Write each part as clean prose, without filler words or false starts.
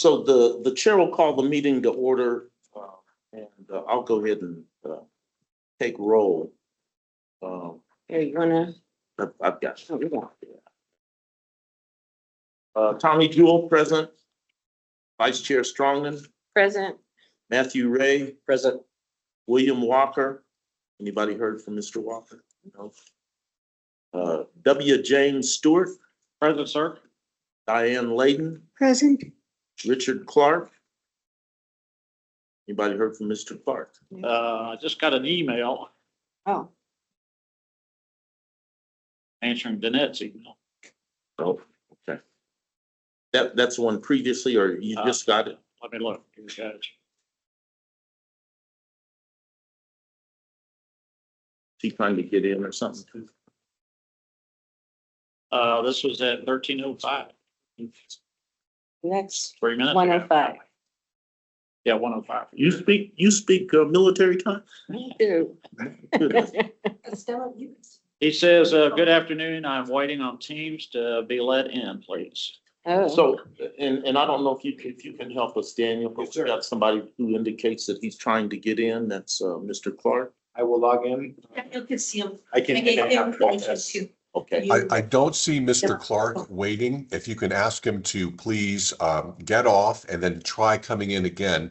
So the chair will call the meeting to order, and I'll go ahead and take roll. Here, you wanna? I've got Oh, yeah. Tommy Jewell, present. Vice Chair Strongman, Present. Matthew Ray, Present. William Walker. Anybody heard from Mr. Walker? No. W. James Stewart, Present, sir. Diane Layden, Present. Richard Clark. Anybody heard from Mr. Clark? I just got an email Oh, answering Danette's email. Oh, okay. That's one previously, or you just got it? Let me look. Here we go. She trying to get in or something too? This was at 13:05. that's 3 minutes. 1:05. Yeah, 1:05. You speak military time? Me too. Goodness. He says, good afternoon. I'm waiting on Teams to be let in, please. Oh, So, and I don't know if you can help us, Daniel, but we got somebody who indicates that he's trying to get in. That's Mr. Clark. I will log in. You can see them. I can. I gave him permission to. Okay. I don't see Mr. Clark waiting. If you can ask him to please get off and then try coming in again,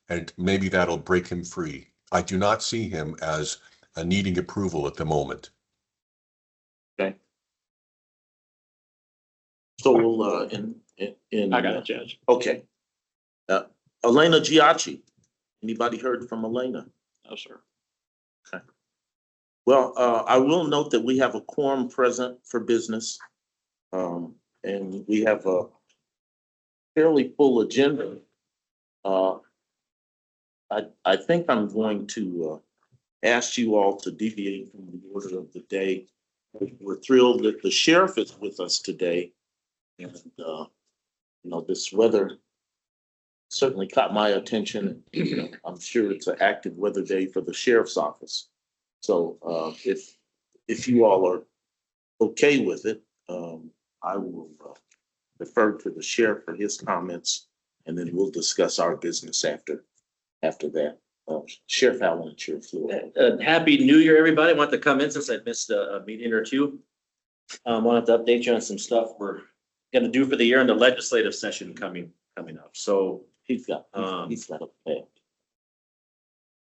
and maybe that'll break him free. I do not see him as needing approval at the moment. Okay. So we'll, in. I got it, Judge. Okay. Elena Giacchi. Anybody heard from Elena? No, sir. Well, I will note that we have a quorum present for business. And we have a fairly full agenda. I think I'm going to ask you all to deviate from the order of the day. We're thrilled that the sheriff is with us today. And, this weather certainly caught my attention. I'm sure it's an active weather day for the sheriff's office. So if you all are okay with it, I will defer to the sheriff for his comments, and then we'll discuss our business after that. Sheriff Allen, it's your floor. Happy New Year, everybody. I want to come in since I missed a meeting or two. Wanted to update you on some stuff we're gonna do for the year in the legislative session coming up. So He's got Um, a plan.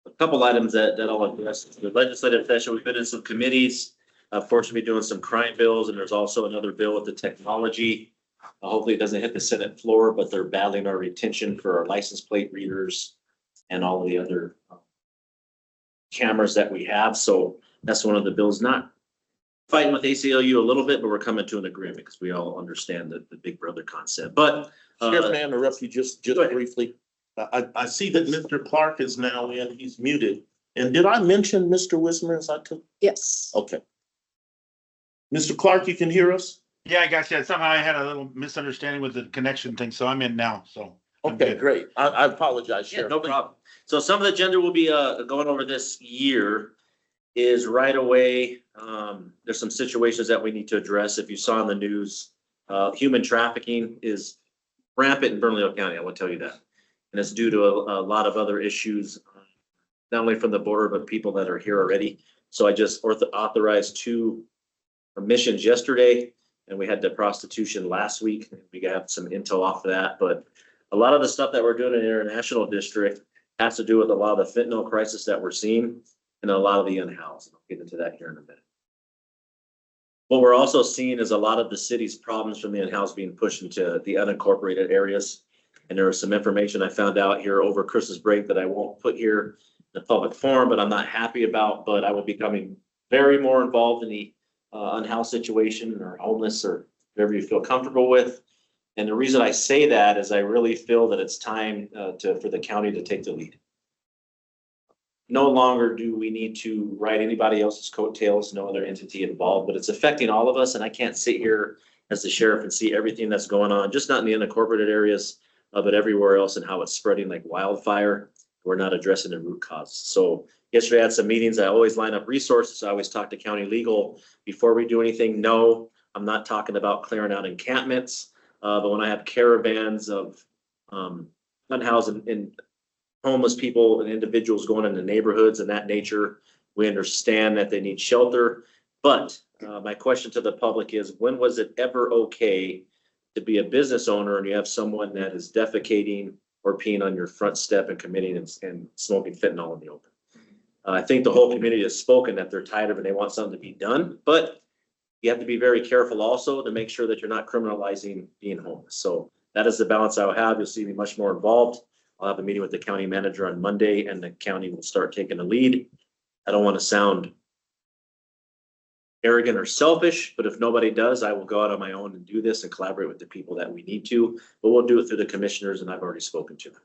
a couple items that I'll address. The legislative session, we've been in some committees. Of course, we'll be doing some crime bills, and there's also another bill with the technology. Hopefully it doesn't hit the Senate floor, but they're battling our retention for our license plate readers and all of the other cameras that we have. So that's one of the bills, not fighting with ACLU a little bit, but we're coming to an agreement because we all understand the big brother concept. But Sheriff, may I interrupt you just go ahead. briefly? I see that Mr. Clark is now in, he's muted. And did I mention Mr. Wismer as I took? yes. Okay. Mr. Clark, you can hear us? Yeah, I got you. Somehow I had a little misunderstanding with the connection thing, so I'm in now, so. I'm Okay, good. great. I apologize, Yeah, Sheriff. no problem. So some of the agenda we'll be going over this year is right away. There's some situations that we need to address. If you saw in the news, human trafficking is rampant in Bernalillo County. I will tell you that. And it's due to a lot of other issues, not only from the border, but people that are here already. So I just authorized 2 missions yesterday, and we had the prostitution last week. We got some intel off of that, but a lot of the stuff that we're doing in the international district has to do with a lot of the fentanyl crisis that we're seeing and a lot of the unhoused. I'll get into that here in a minute. What we're also seeing is a lot of the city's problems from the unhoused being pushed into the unincorporated areas. And there was some information I found out here over Christmas break that I won't put here in the public forum, but I'm not happy about, but I will be becoming very more involved in the unhoused situation or homeless or whatever you feel comfortable with. And the reason I say that is I really feel that it's time for the county to take the lead. No longer do we need to ride anybody else's coattails, no other entity involved, but it's affecting all of us. And I can't sit here as the sheriff and see everything that's going on, just not in the unincorporated areas, but everywhere else and how it's spreading like wildfire. We're not addressing the root cause. So yesterday I had some meetings. I always line up resources. I always talk to county legal before we do anything. No, I'm not talking about clearing out encampments. But when I have caravans of unhoused and homeless people and individuals going into neighborhoods and that nature. We understand that they need shelter, but my question to the public is, when was it ever okay to be a business owner and you have someone that is defecating or peeing on your front step and committing and smoking fentanyl in the open? I think the whole community has spoken that they're tired of it and they want something to be done, but you have to be very careful also to make sure that you're not criminalizing being homeless. So that is the balance I'll have. You'll see me much more involved. I'll have a meeting with the county manager on Monday and the county will start taking the lead. I don't want to sound arrogant or selfish, but if nobody does, I will go out on my own and do this and collaborate with the people that we need to, but we'll do it through the commissioners and I've already spoken to them.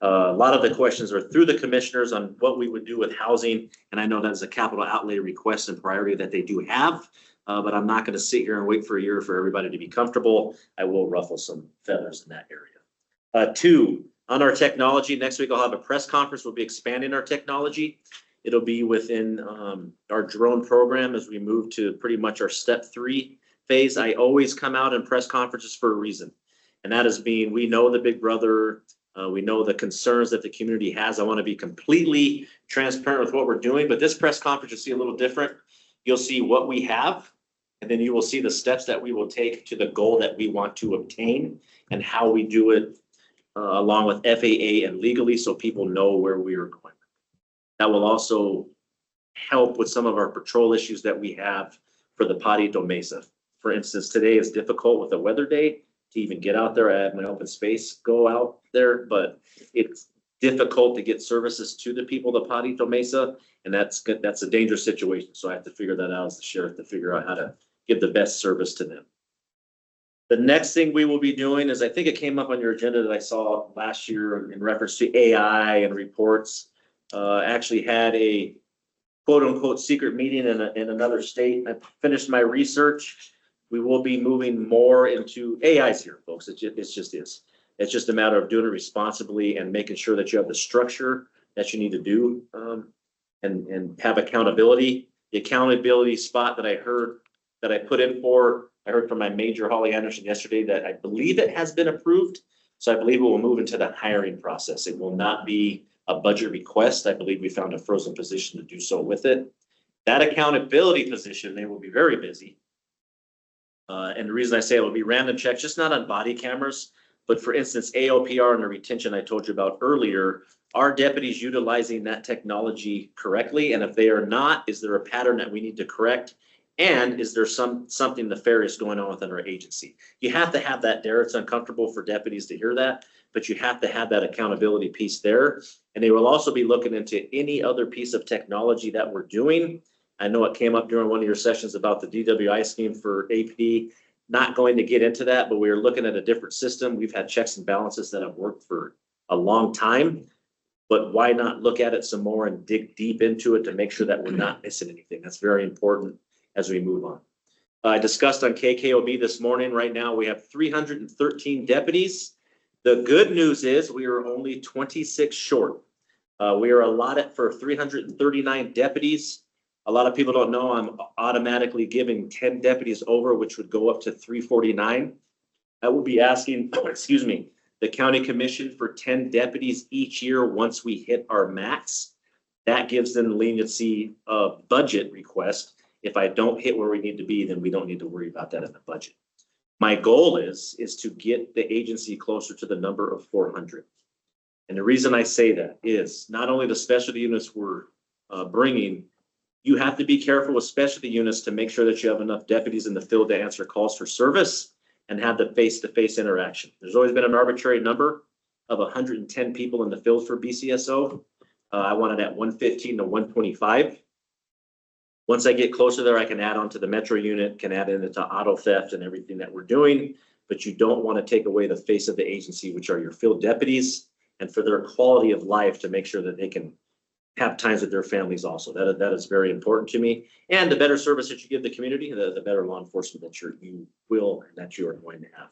A lot of the questions are through the commissioners on what we would do with housing. And I know that is a capital outlay request and priority that they do have, but I'm not going to sit here and wait for a year for everybody to be comfortable. I will ruffle some feathers in that area. Two, on our technology, next week I'll have a press conference. We'll be expanding our technology. It'll be within our drone program as we move to pretty much our step 3 phase. I always come out in press conferences for a reason. And that is being, we know the big brother, we know the concerns that the community has. I want to be completely transparent with what we're doing, but this press conference you'll see a little different. You'll see what we have, and then you will see the steps that we will take to the goal that we want to obtain and how we do it along with FAA and legally so people know where we are going. That will also help with some of our patrol issues that we have for the Patito Mesa. For instance, today is difficult with the weather day to even get out there. I have my open space go out there, but it's difficult to get services to the people of the Patito Mesa, and that's a dangerous situation. So I have to figure that out as the sheriff to figure out how to give the best service to them. The next thing we will be doing is, I think it came up on your agenda that I saw last year in reference to AI and reports. Actually had a quote unquote secret meeting in another state. I finished my research. We will be moving more into AIs here, folks. It just is. It's just a matter of doing it responsibly and making sure that you have the structure that you need to do and have accountability. The accountability spot that I heard that I put in for, I heard from my major Holly Anderson yesterday that I believe it has been approved. So I believe it will move into the hiring process. It will not be a budget request. I believe we found a frozen position to do so with it. That accountability position, they will be very busy. And the reason I say it will be random checks, just not on body cameras, but for instance, AOPR and the retention I told you about earlier, are deputies utilizing that technology correctly? And if they are not, is there a pattern that we need to correct? And is there something nefarious going on within our agency? You have to have that there. It's uncomfortable for deputies to hear that, but you have to have that accountability piece there. And they will also be looking into any other piece of technology that we're doing. I know it came up during one of your sessions about the DWI scheme for APD. Not going to get into that, but we are looking at a different system. We've had checks and balances that have worked for a long time, but why not look at it some more and dig deep into it to make sure that we're not missing anything? That's very important as we move on. I discussed on KKOB this morning. Right now, we have 313 deputies. The good news is we are only 26 short. We are allotted for 339 deputies. A lot of people don't know I'm automatically giving 10 deputies over, which would go up to 349. I will be asking, excuse me, the county commission for 10 deputies each year once we hit our max. That gives them leniency of budget request. If I don't hit where we need to be, then we don't need to worry about that in the budget. My goal is to get the agency closer to the number of 400. And the reason I say that is not only the specialty units we're bringing, you have to be careful with specialty units to make sure that you have enough deputies in the field to answer calls for service and have the face-to-face interaction. There's always been an arbitrary number of 110 people in the field for BCSO. I want it at 115 to 125. Once I get closer there, I can add on to the metro unit, can add into auto theft and everything that we're doing, but you don't want to take away the face of the agency, which are your field deputies, and for their quality of life to make sure that they can have times with their families also. That is very important to me. And the better service that you give the community, the better law enforcement that you will and that you are going to have.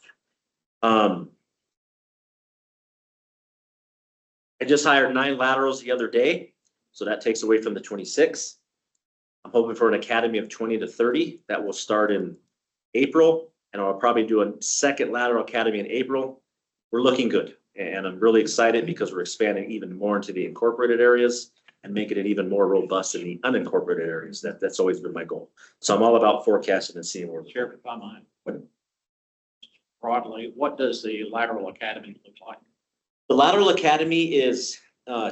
I just hired 9 laterals the other day, so that takes away from the 26. I'm hoping for an academy of 20 to 30 that will start in April, and I'll probably do a second lateral academy in April. we're looking good. And I'm really excited because we're expanding even more into the incorporated areas and making it even more robust in the unincorporated areas. That's always been my goal. So I'm all about forecasting and seeing where we're Sheriff, if I might. Broadly, what does the lateral academy look like? The lateral academy is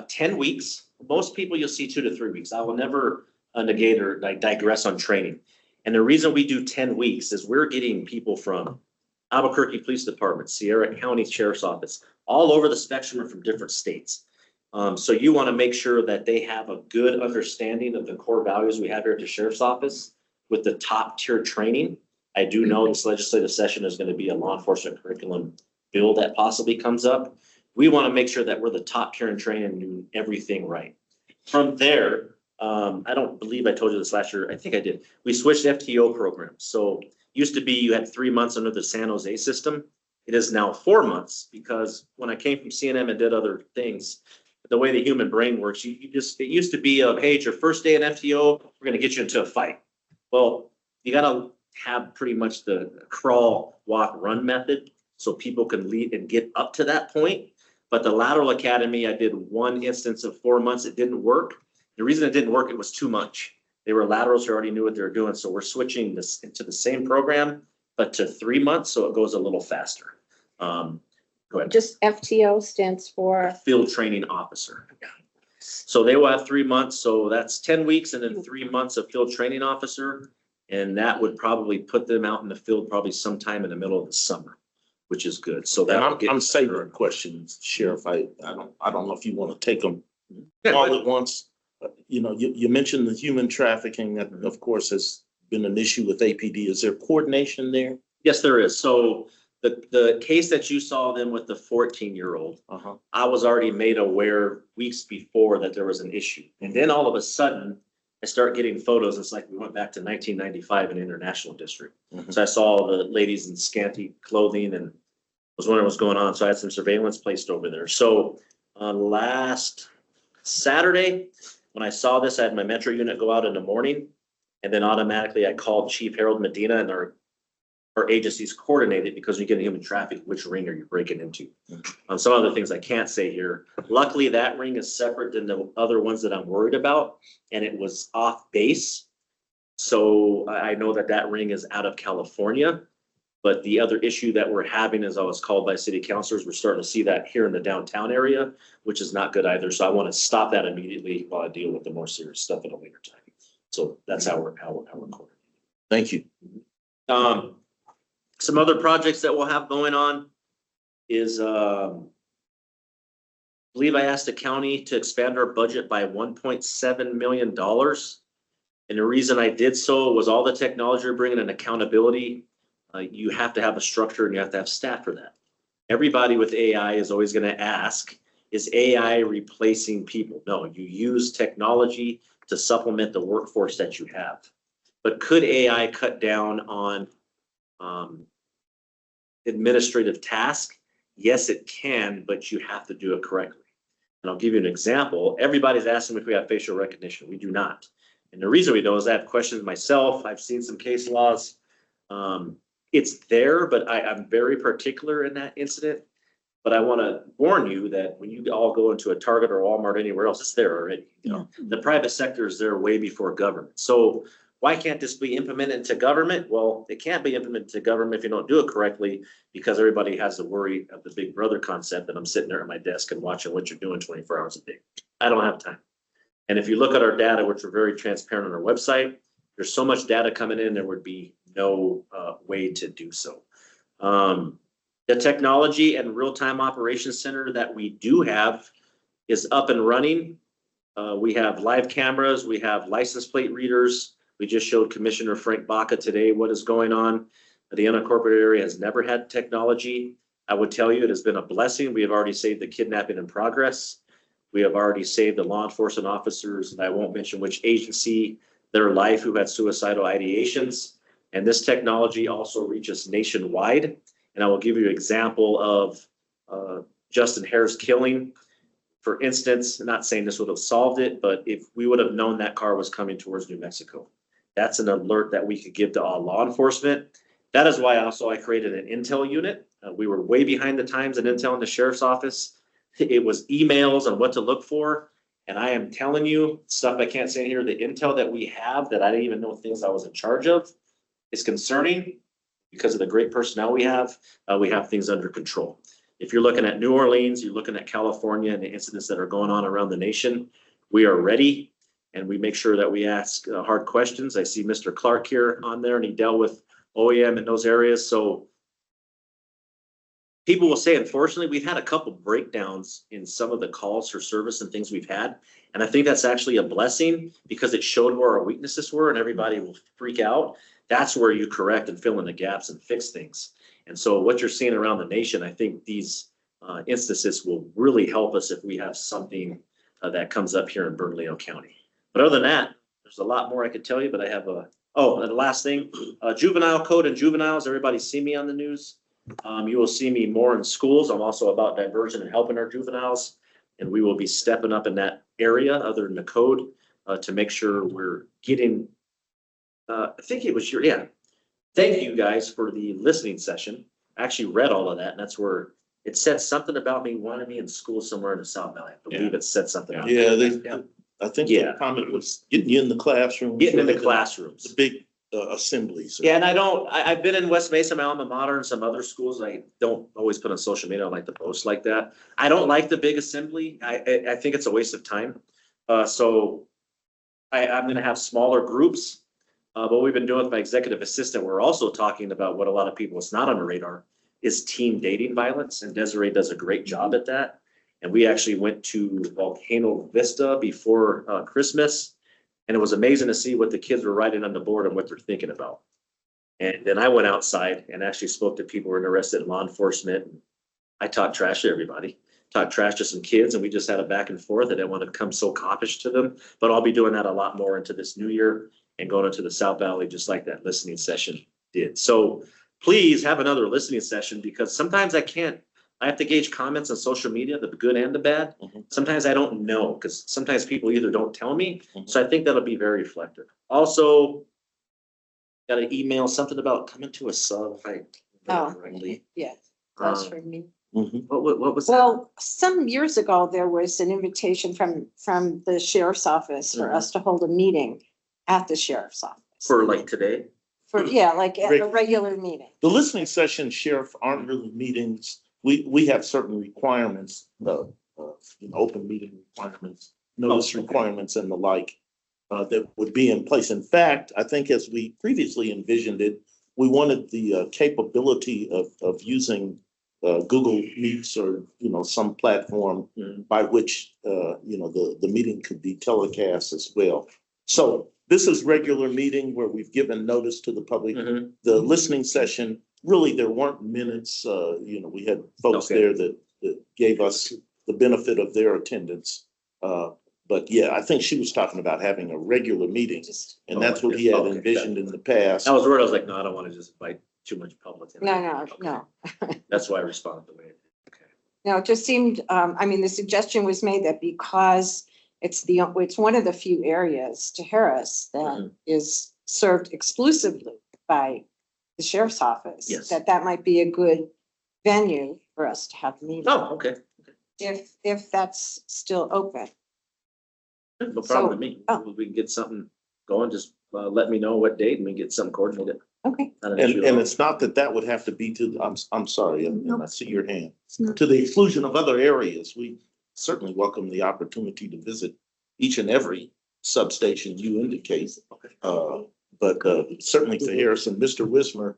10 weeks. Most people you'll see 2 to 3 weeks. I will never negate or digress on training. And the reason we do 10 weeks is we're getting people from Albuquerque Police Department, Sierra County Sheriff's Office, all over the spectrum from different states. So you want to make sure that they have a good understanding of the core values we have here at the Sheriff's Office with the top tier training. I do know this legislative session is going to be a law enforcement curriculum bill that possibly comes up. We want to make sure that we're the top tier in training and doing everything right. From there, I don't believe I told you this last year. I think I did. We switched FTO programs. So used to be you had 3 months under the San Jose system. It is now 4 months because when I came from CNM and did other things, the way the human brain works, it used to be of, hey, it's your first day in FTO, we're going to get you into a fight. Well, you got to have pretty much the crawl, walk, run method so people can lead and get up to that point. But the lateral academy, I did one instance of 4 months. It didn't work. The reason it didn't work, it was too much. They were laterals who already knew what they were doing. So we're switching this into the same program, but to 3 months. So it goes a little faster. Go ahead. Just FTO stands for, Field training officer. So they will have 3 months. So that's 10 weeks and then 3 months of field training officer. And that would probably put them out in the field probably sometime in the middle of the summer, which is good. So And that I'm saving questions, Sheriff. I don't know if you want to take them Yeah, all but- at once. You know, you mentioned the human trafficking that of course has been an issue with APD. Is there coordination there? Yes, there is. So the case that you saw then with the 14-year-old, Uh-huh. I was already made aware weeks before that there was an issue. And then all of a sudden, I start getting photos. It's like we went back to 1995 in International District. Mhm. So I saw the ladies in scanty clothing and was wondering what's going on. So I had some surveillance placed over there. So last Saturday, when I saw this, I had my Metro unit go out in the morning. And then automatically I called Chief Harold Medina and our agencies coordinated because when you get in human traffic, which ring are you breaking into? Some other things I can't say here. Luckily, that ring is separate than the other ones that I'm worried about, and it was off base. So I know that ring is out of California. But the other issue that we're having is I was called by city councilors. We're starting to see that here in the downtown area, which is not good either. So I want to stop that immediately while I deal with the more serious stuff at a later time. So that's how we're coordinating. Thank you. Some other projects that we'll have going on is, I believe I asked the county to expand our budget by $1.7 million. And the reason I did so was all the technology we're bringing and accountability. You have to have a structure and you have to have staff for that. Everybody with AI is always going to ask, is AI replacing people? No, you use technology to supplement the workforce that you have. But could AI cut down on administrative tasks? Yes, it can, but you have to do it correctly. And I'll give you an example. Everybody's asking if we have facial recognition. We do not. And the reason we don't is I have questions myself. I've seen some case laws. It's there, but I'm very particular in that incident. But I want to warn you that when you all go into a Target or Walmart or anywhere else, it's there already. You know, the private sector is there way before government. So why can't this be implemented into government? Well, it can't be implemented into government if you don't do it correctly, because everybody has the worry of the big brother concept that I'm sitting there at my desk and watching what you're doing 24 hours a day. I don't have time. And if you look at our data, which we're very transparent on our website, there's so much data coming in, there would be no way to do so. The technology and real-time operations center that we do have is up and running. We have live cameras, we have license plate readers. We just showed Commissioner Frank Baca today what is going on. The unincorporated area has never had technology. I would tell you it has been a blessing. We have already saved the kidnapping in progress. We have already saved the law enforcement officers, and I won't mention which agency, their life who had suicidal ideations. And this technology also reaches nationwide. And I will give you an example of Justin Hare's killing. For instance, I'm not saying this would have solved it, but if we would have known that car was coming towards New Mexico, that's an alert that we could give to all law enforcement. That is why also I created an intel unit. We were way behind the times in intel in the sheriff's office. It was emails on what to look for. And I am telling you, stuff I can't say here, the intel that we have that I didn't even know things I was in charge of is concerning because of the great personnel we have things under control. If you're looking at New Orleans, you're looking at California and the incidents that are going on around the nation, we are ready and we make sure that we ask hard questions. I see Mr. Clark here on there and he dealt with OEM in those areas. So people will say, unfortunately, we've had a couple breakdowns in some of the calls for service and things we've had. And I think that's actually a blessing because it showed where our weaknesses were and everybody will freak out. That's where you correct and fill in the gaps and fix things. And so what you're seeing around the nation, I think these instances will really help us if we have something that comes up here in Bernalillo County. But other than that, there's a lot more I could tell you, but I have and the last thing, juvenile code and juveniles, everybody see me on the news. You will see me more in schools. I'm also about diversion and helping our juveniles. And we will be stepping up in that area other than the code to make sure we're getting, I think it was thank you guys for the listening session. I actually read all of that and that's where it said something about me wanting me in school somewhere in the South Valley. I believe it said something. I think the comment was getting you in the classroom. Getting in the classrooms. The big assemblies. Yeah, and I've been in West Mesa, my alma mater, and some other schools. I don't always put on social media. I don't like to post like that. I don't like the big assembly. I think it's a waste of time. So I'm going to have smaller groups. What we've been doing with my executive assistant, we're also talking about what a lot of people, it's not on the radar, is teen dating violence. And Desiree does a great job at that. And we actually went to Volcano Vista before Christmas. And it was amazing to see what the kids were writing on the board and what they're thinking about. And then I went outside and actually spoke to people who were interested in law enforcement. I talked trash to everybody, talked trash to some kids, and we just had a back and forth. I didn't want to come so coppish to them, but I'll be doing that a lot more into this new year and going into the South Valley, just like that listening session did. So please have another listening session because sometimes I have to gauge comments on social media, the good and the bad. Mhm. Sometimes I don't know because sometimes people either don't tell me. So I think that'll be very reflective. Also, got an email, something about coming to a sub, if I remember correctly. Yeah, that's Um, for me. Mhm. What was that? Well, some years ago, there was an invitation from the sheriff's office for us to hold a meeting at the sheriff's office. For like today? Like at a regular meeting. The listening sessions, Sheriff, aren't really meetings. We have certain requirements, open meeting requirements, notice okay. requirements and the like, that would be in place. In fact, I think as we previously envisioned it, we wanted the capability of using Google Meets or, some platform by which, the meeting could be telecast as well. So this is regular meeting where we've given notice to the public. Mhm. The listening session, really, there weren't minutes. We had folks Okay. there that gave us the benefit of their attendance. But yeah, I think she was talking about having a regular meeting, and that's what he had Okay. envisioned in the past. I was worried. I was like, no, I don't want to just invite too much public. in. No. Okay. That's why I responded the way I did. Okay. No, it just seemed, the suggestion was made that because it's one of the few areas to Harris that is served exclusively by the sheriff's office. Yes. That might be a good venue for us to have the meeting. Oh, okay. If that's still open. No problem with me. oh. We can get something going. Just let me know what date and we get something coordinated. Okay. Not an And issue at all. it's not that would have to be I'm sorry, and I see your hand, It's not- to the exclusion of other areas. We certainly welcome the opportunity to visit each and every substation you indicate. But certainly for Harrison, Mr. Wismer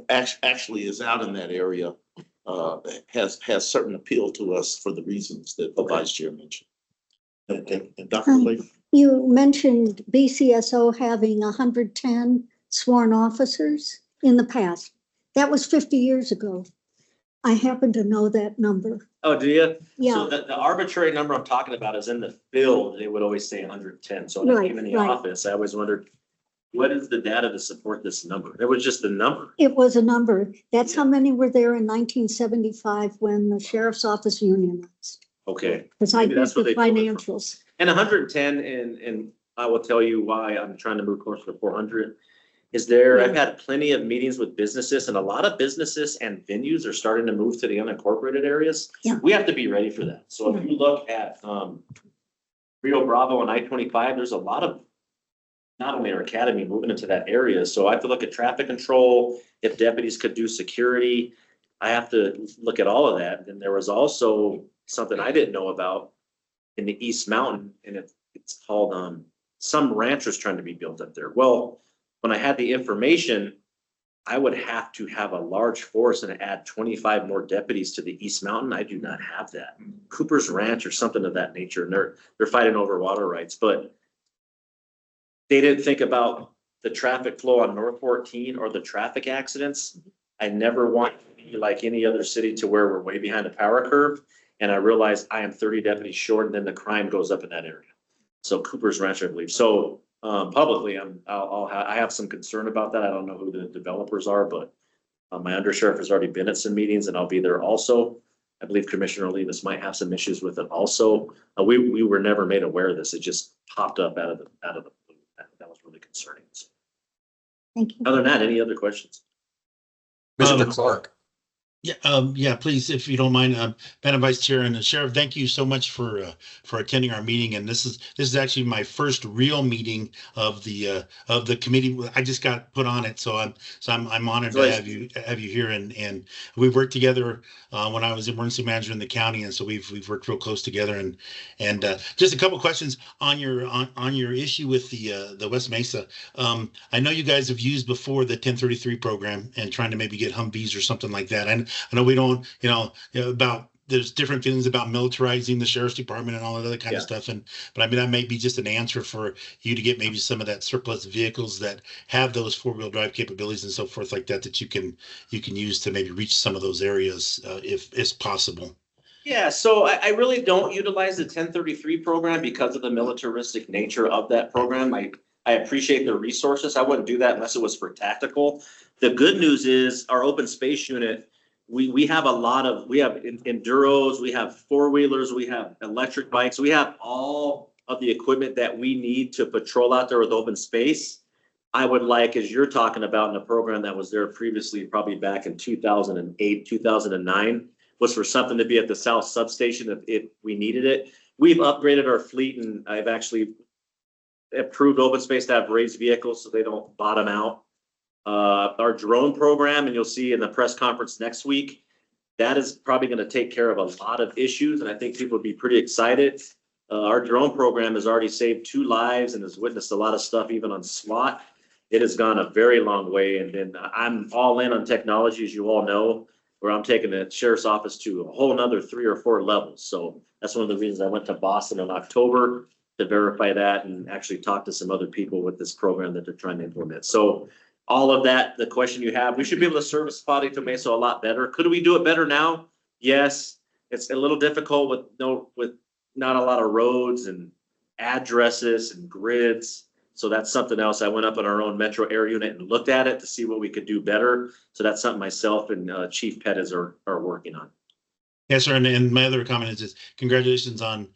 actually is out in that area, has certain appeal to us for the reasons that the vice chair mentioned. And Dr. Latham? You mentioned BCSO having 110 sworn officers in the past. That was 50 years ago. I happen to know that number. Oh, do you? Yeah, So the arbitrary number I'm talking about is in the field, they would always say 110. So when I Right, came in the right. office, I always wondered, what is the data to support this number? It was just the number. it was a number. That's how many were there in 1975 when the sheriff's office unionized. Okay. Because I Maybe did that's the where they pulled it from. financials. And 110, and I will tell you why I'm trying to move closer to 400. I've had plenty of meetings with businesses, and a lot of businesses and venues are starting to move to the unincorporated areas. Yeah. We have to be ready for that. So if you look at, Rio Bravo and I-25, there's a lot of, not only our academy moving into that area, so I have to look at traffic control, if deputies could do security. I have to look at all of that. And there was also something I didn't know about in the East Mountain, and it's called, some ranchers trying to be built up there. Well, when I had the information, I would have to have a large force and add 25 more deputies to the East Mountain. I do not have that. Cooper's Ranch or something of that nature, and they're fighting over water rights, but they didn't think about the traffic flow on North 14 or the traffic accidents. I never want to be like any other city to where we're way behind the power curve. And I realized I am 30 deputies short, and then the crime goes up in that area. So Cooper's Ranch, I believe. So publicly, I have some concern about that. I don't know who the developers are, but my undersheriff has already been at some meetings, and I'll be there also. I believe Commissioner Olivas might have some issues with it also. We were never made aware of this. It just popped up out of the blue. That was really concerning. Thank you. Other than that, any other questions? Mr. Clark. Yeah, please, if you don't mind, Madam Vice Chair and the Sheriff, thank you so much for attending our meeting. And this is actually my first real meeting of the committee. I just got put on it, so I'm honored to have you here. And we've worked together when I was emergency manager in the county, and so we've worked real close together. And just a couple questions on your issue with the West Mesa. I know you guys have used before the 1033 program and trying to maybe get Humvees or something like that. And I know we don't, there's different feelings about militarizing the sheriff's department and all that other kind of stuff. But I mean, that may be just an answer for you to get maybe some of that surplus vehicles that have those 4-wheel drive capabilities and so forth like that you can use to maybe reach some of those areas if it's possible. Yeah, so I really don't utilize the 1033 program because of the militaristic nature of that program. I appreciate the resources. I wouldn't do that unless it was for tactical. The good news is our open space unit, we have enduros, we have 4-wheelers, we have electric bikes, we have all of the equipment that we need to patrol out there with open space. I would like, as you're talking about in a program that was there previously, probably back in 2008, 2009, was for something to be at the South substation if we needed it. We've upgraded our fleet, and I've actually approved open space to have raised vehicles so they don't bottom out. Our drone program, and you'll see in the press conference next week, that is probably going to take care of a lot of issues, and I think people would be pretty excited. Our drone program has already saved 2 lives and has witnessed a lot of stuff even on SWAT. It has gone a very long way, and then I'm all in on technology, as you all know, where I'm taking the sheriff's office to a whole nother 3 or 4 levels. So that's one of the reasons I went to Boston in October to verify that and actually talk to some other people with this program that they're trying to implement. So all of that, the question you have, we should be able to service Potito Mesa a lot better. Could we do it better now? Yes. It's a little difficult with not a lot of roads and addresses and grids. So that's something else. I went up on our own metro area unit and looked at it to see what we could do better. So that's something myself and Chief Pettis are working on. Yes, sir. And my other comment is just congratulations on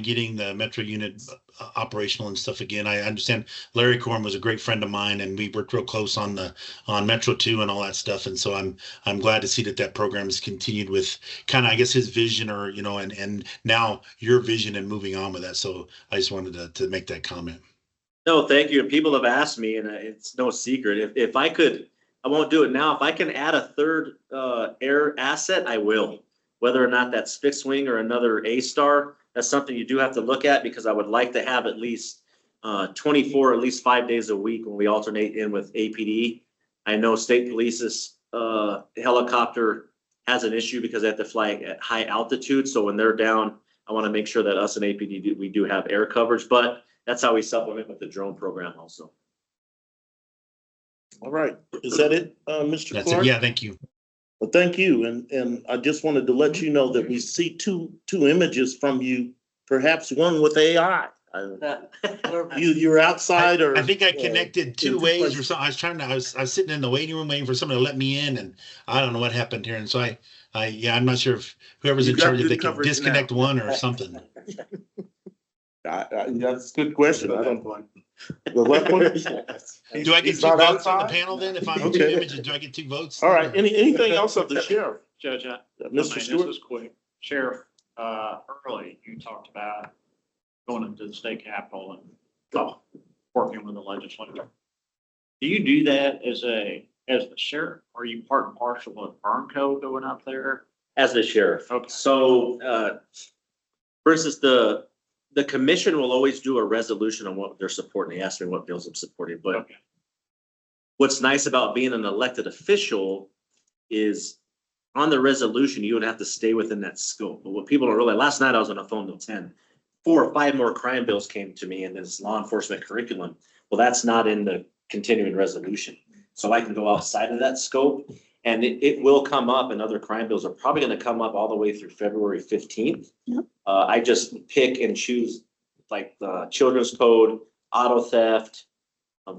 getting the Metro unit operational and stuff again. I understand Larry Corm was a great friend of mine, and we worked real close on Metro 2 and all that stuff. And so I'm glad to see that program has continued with kind of, I guess, his vision or, and now your vision and moving on with that. So I just wanted to make that comment. No, thank you. And people have asked me, and it's no secret, if I could, I won't do it now. If I can add a third air asset, I will. Whether or not that's fixed wing or another A-Star, that's something you do have to look at, because I would like to have at least 24, at least 5 days a week when we alternate in with APD. I know State Police's helicopter has an issue because they have to fly at high altitude. So when they're down, I want to make sure that us and APD, we do have air coverage, but that's how we supplement with the drone program also. All right. Is that it, Mr. That's Clark? it. Yeah, thank you. Well, thank you. And I just wanted to let you know that we see two images from you, perhaps one with AI. You're outside, or I think I connected 2 ways or something. I was sitting in the waiting room waiting for someone to let me in, and I don't know what happened here. And so I'm not sure if whoever's in charge, if they can disconnect one or something. That's a good question. I don't. The left one? Do I get He's two not votes on the outside? panel then? If I'm Okay. two images, do I get two votes? All right, anything else of the sheriff? Judge, Mr. this Stewart? is quick. Sheriff, early, you talked about going into the state capitol and working with the legislature. Do you do that as the sheriff? Are you part and parcel with Burnco going up there? As the sheriff. Okay. So, for instance, the commission will always do a resolution on what they're supporting. They ask me what bills I'm supporting, but Okay. what's nice about being an elected official is on the resolution, you would have to stay within that scope. But what people don't realize, last night I was on the phone till 10. 4 or 5 more crime bills came to me in this law enforcement curriculum. Well, that's not in the continuing resolution. So I can go outside of that scope, and it will come up, and other crime bills are probably gonna come up all the way through February 15th. Yep. I just pick and choose like the children's code, auto theft,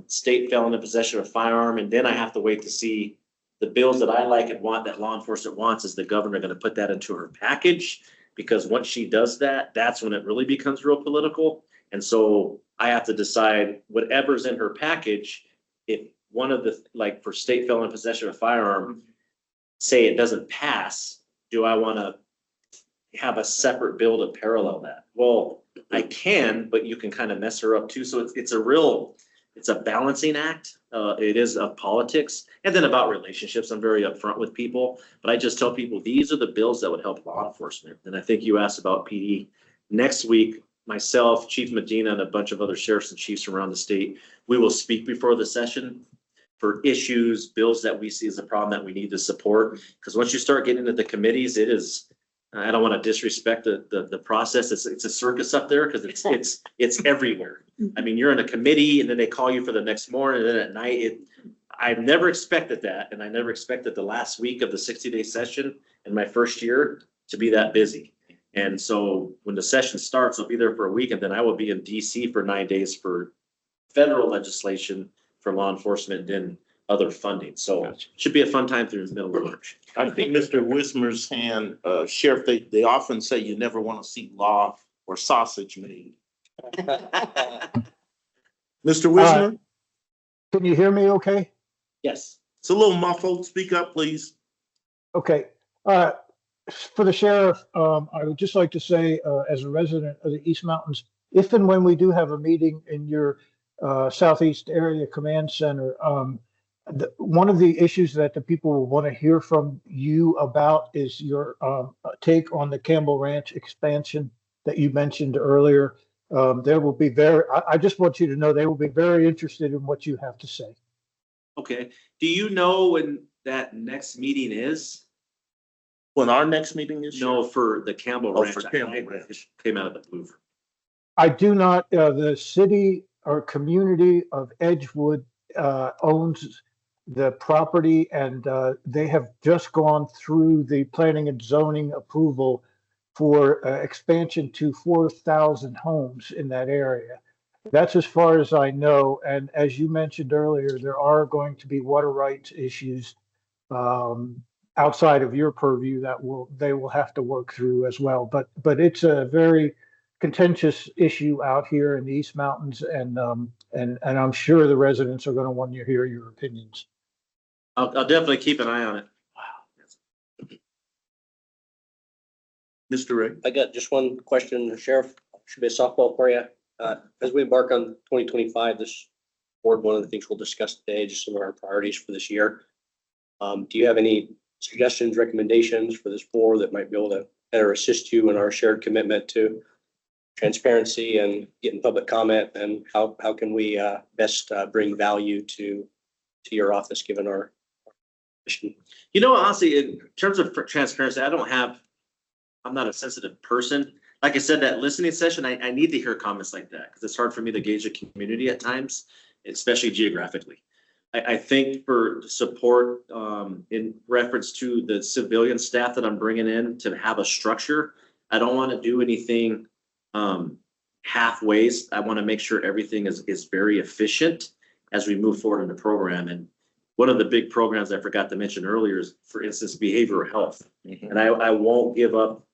state felon in possession of a firearm, and then I have to wait to see the bills that I like and want, that law enforcement wants. Is the governor gonna put that into her package? Because once she does that, that's when it really becomes real political. And so I have to decide whatever's in her package, if one of the, like for state felon in possession of a firearm, say it doesn't pass, do I wanna have a separate bill to parallel that? Well, I can, but you can kind of mess her up too. So it's a balancing act. It is of politics, and then about relationships. I'm very upfront with people, but I just tell people these are the bills that would help law enforcement. And I think you asked about PD. Next week, myself, Chief Medina, and a bunch of other sheriffs and chiefs around the state, we will speak before the session for issues, bills that we see as a problem that we need to support. Because once you start getting into the committees, it is, I don't want to disrespect the process. It's a circus up there because it's everywhere. I mean, you're in a committee and then they call you for the next morning, and then at night, I've never expected that. And I never expected the last week of the 60-day session in my first year to be that busy. And so when the session starts, I'll be there for a week, and then I will be in DC for 9 days for federal legislation for law enforcement and other funding. So it should be a fun time through the middle of March. I think Mr. Wismer's hand, Sheriff, they often say you never want to see law or sausage made. Mr. Wismer, Can you hear me okay? Yes. it's a little muffled. Speak up, please. Okay. For the sheriff, I would just like to say, as a resident of the East Mountains, if and when we do have a meeting in your Southeast Area Command Center, one of the issues that the people will want to hear from you about is your take on the Campbell Ranch expansion that you mentioned earlier. There will be I just want you to know they will be very interested in what you have to say. Okay. Do you know when that next meeting is? When our next meeting is? No, for the Campbell Oh, Ranch. for Campbell Ranch. Came out of the blue. I do not, the city or community of Edgewood owns the property, and they have just gone through the planning and zoning approval for expansion to 4,000 homes in that area. That's as far as I know. And as you mentioned earlier, there are going to be water rights issues outside of your purview that they will have to work through as well. But it's a very contentious issue out here in the East Mountains, and I'm sure the residents are going to want to hear your opinions. I'll definitely keep an eye on it. Mr. Ray? I got just one question, Sheriff. Should be a softball for you. As we embark on 2025, this board, one of the things we'll discuss today, just some of our priorities for this year. Do you have any suggestions, recommendations for this board that might be able to better assist you in our shared commitment to transparency and getting public comment, and how can we best bring value to your office given our mission? You know, honestly, in terms of transparency, I'm not a sensitive person. Like I said, that listening session, I need to hear comments like that because it's hard for me to gauge a community at times, especially geographically. I think for support in reference to the civilian staff that I'm bringing in to have a structure, I don't want to do anything halfways. I want to make sure everything is very efficient as we move forward in the program. And one of the big programs I forgot to mention earlier is, for instance, behavioral health. And I won't give up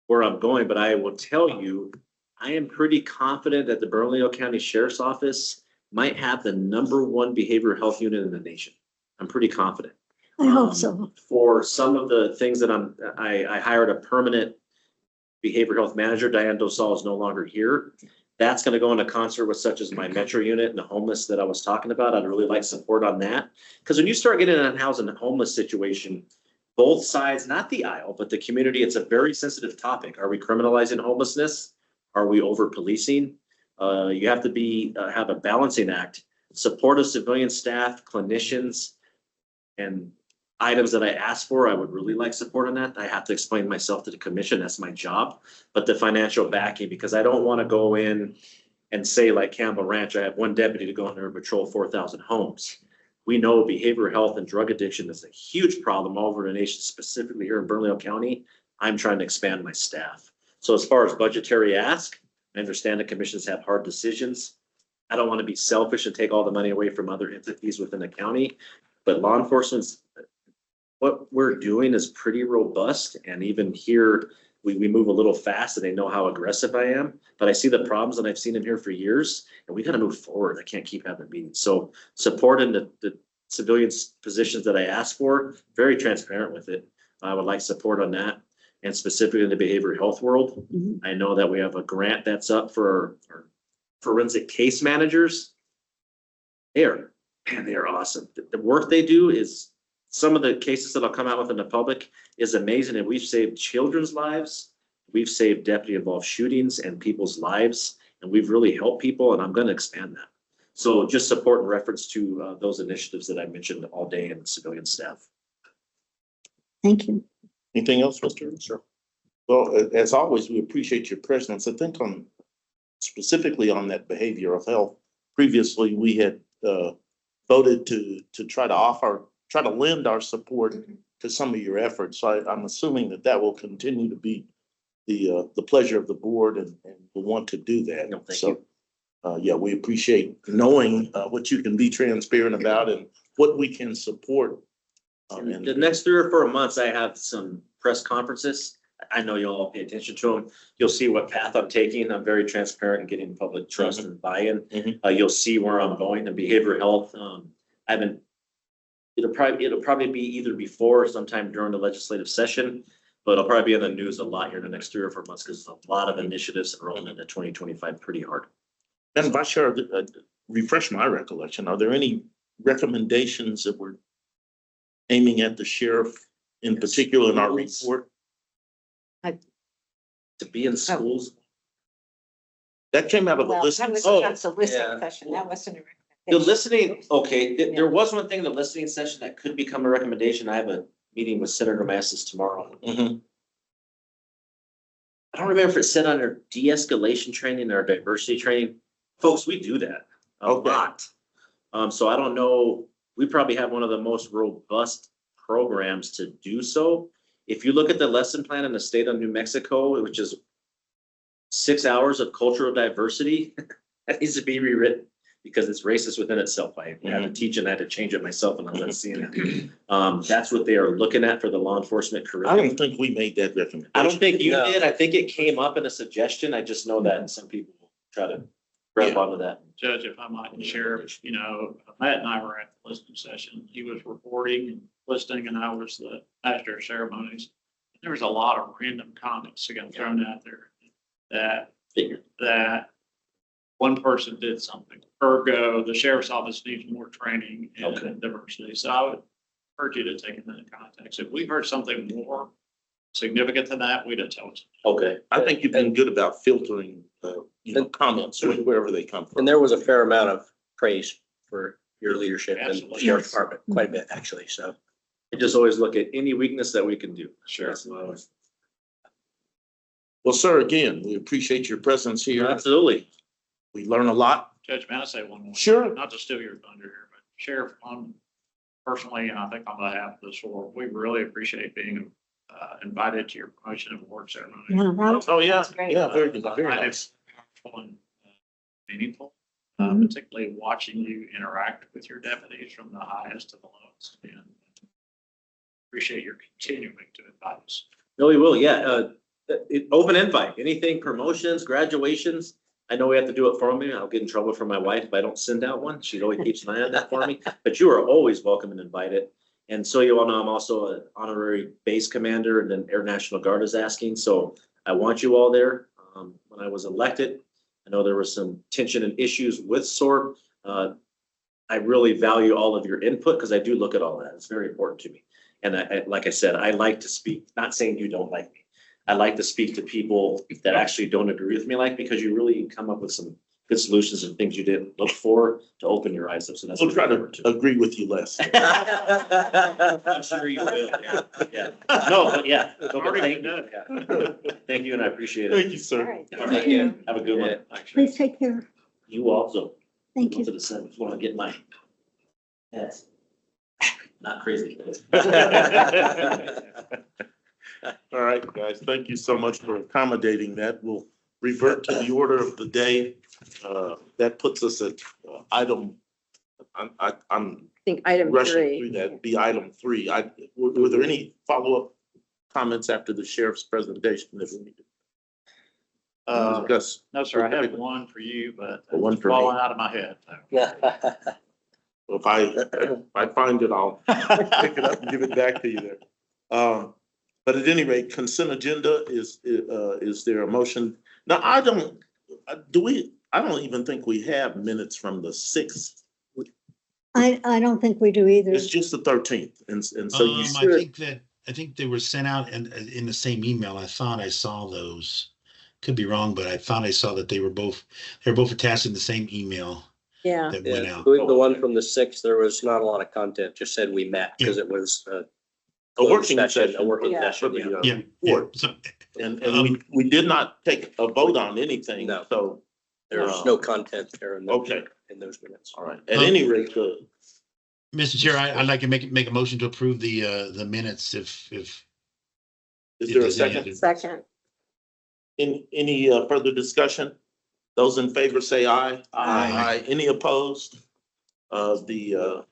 where I'm going, but I will tell you, I am pretty confident that the Bernalillo County Sheriff's Office might have the #1 behavioral health unit in the nation. I'm pretty confident. I hope so. For some of the things that I hired a permanent behavioral health manager. Diane Dosal is no longer here. That's going to go into concert with such as my metro unit and the homeless that I was talking about. I'd really like support on that. Because when you start getting in a housing and homeless situation, both sides, not the aisle, but the community, it's a very sensitive topic. Are we criminalizing homelessness? Are we over policing? You have to have a balancing act. Support of civilian staff, clinicians, and items that I asked for, I would really like support on that. I have to explain myself to the commission. That's my job. But the financial backing, because I don't want to go in and say like Campbell Ranch, I have one deputy to go in there and patrol 4,000 homes. We know behavioral health and drug addiction is a huge problem all over the nation, specifically here in Bernalillo County. I'm trying to expand my staff. So as far as budgetary ask, I understand the commissions have hard decisions. I don't want to be selfish and take all the money away from other entities within the county, but law enforcement's what we're doing is pretty robust. And even here, we move a little fast and they know how aggressive I am, but I see the problems and I've seen them here for years and we got to move forward. I can't keep having meetings. So supporting the civilian positions that I asked for, very transparent with it. I would like support on that. And specifically in the behavioral health world, I know that we have a grant that's up for our forensic case managers. They are awesome. The work they do is, some of the cases that I'll come out with in the public is amazing. And we've saved children's lives. We've saved deputy involved shootings and people's lives. And we've really helped people. And I'm going to expand that. So just support in reference to those initiatives that I mentioned all day and civilian staff. Thank you. Anything else, Mr. Sure. Well, as always, we appreciate your presence. I think specifically on that behavioral health, previously we had voted to try to lend our support to some of your efforts. So I'm assuming that will continue to be the pleasure of the board and we'll want to do that. No, thank you. Yeah, we appreciate knowing what you can be transparent about and what we can support. In the next 3 or 4 months, I have some press conferences. I know you'll all pay attention to them. You'll see what path I'm taking. I'm very transparent in getting public trust and buy-in. You'll see where I'm going in behavioral health. It'll probably be either before or sometime during the legislative session, but it'll probably be in the news a lot here in the next 3 or 4 months because there's a lot of initiatives that are rolling into 2025 pretty hard. And Vice Chair, refresh my recollection. Are there any recommendations that we're aiming at the sheriff in particular in our report? To be in schools. That came out of the Well, list. that was Oh, just a listening yeah. session. That wasn't a The recommendation. listening, okay, there was one thing in the listening session that could become a recommendation. I have a meeting with Senator Masses tomorrow. Mhm. I don't remember if it said under de-escalation training or diversity training. Folks, we do that a Okay. lot. So I don't know, we probably have one of the most robust programs to do so. If you look at the lesson plan in the state of New Mexico, which is 6 hours of cultural diversity, that needs to be rewritten because it's racist within itself. I had to teach and I had to change it myself and I'm not seeing it. That's what they are looking at for the law enforcement I curriculum. don't think we made that recommendation. I don't think you No. did. I think it came up in a suggestion. I just know that some people try to grab onto that. Judge, if I might, Sheriff, Matt and I were at the listening session. He was reporting and listening and I was the master of ceremonies. There was a lot of random comments that got thrown out there that one person did something. Ergo, the sheriff's office needs more training and diversity. So I would urge you to take it into context. If we heard something more significant than that, we'd have told you. Okay. I think you've been good about filtering, comments wherever they come from. And there was a fair amount of praise for your leadership in the Absolutely. sheriff's department, quite a bit, actually, so. I just always look at any weakness that we can do. Sure. Well, sir, again, we appreciate your presence here. Absolutely. We learn a lot. Judge, may I say one more? Sure. Not to steal your thunder here, but Sheriff, personally, and I think on behalf of the SOARB, we really appreciate being invited to your promotion and award ceremony. Yeah, that- Oh, yeah. That's great. Yeah, very good. I Very find nice. it powerful and meaningful, Mhm. particularly watching you interact with your deputies from the highest to the lowest. And appreciate your continuing to advise. No, we will. Yeah. Open invite, anything, promotions, graduations. I know we have to do it for me. I'll get in trouble for my wife if I don't send out one. She always keeps an eye on that for me, but you are always welcome and invited. And so you all know I'm also an honorary base commander and then Air National Guard is asking. So I want you all there. When I was elected, I know there was some tension and issues with SOARB. I really value all of your input because I do look at all that. It's very important to me. And like I said, I like to speak, not saying you don't like me. I like to speak to people that actually don't agree with me, because you really come up with some good solutions and things you didn't look for to open your eyes up. So that's. We'll try to agree with you less. I'm sure you will. Yeah. No, but yeah. No, but thank you. Yeah. Thank you, and I appreciate Thank it. you, All sir. right. Thank you. Have a good one. Please take care. You also. Thank Go you. to the seventh floor and get my. Yes. Not crazy. All right, guys, thank you so much for accommodating that. We'll revert to the order of the day. That puts us at item, I'm I think item rushing three. through that, be item 3. Were there any follow-up comments after the sheriff's presentation that we needed? Discuss? No, sir, I have one for you, but One it's for me. falling out of my head. If I find it, I'll pick it up and give it back to you there. But at any rate, consent agenda is there a motion? Now, I don't even think we have minutes from the 6th. I don't think we do either. It's just the 13th. And so you I think they were sent out in the same email. I thought I saw those. Could be wrong, but I thought I saw that they were both attached in the same email Yeah. that Yeah, went I out. believe the one from the 6th, there was not a lot of content, just said we met because it was a working session, session. a working Yeah. session, for the, yeah. Yeah. report. So, And we did not take a vote on anything, No. so, There's no content there in okay, in those minutes. all right. At any rate, Mr. Chair, I'd like to make a motion to approve the minutes if is there a there's any second? other- Second. Any further discussion? Those in favor say aye. Aye. Any opposed? The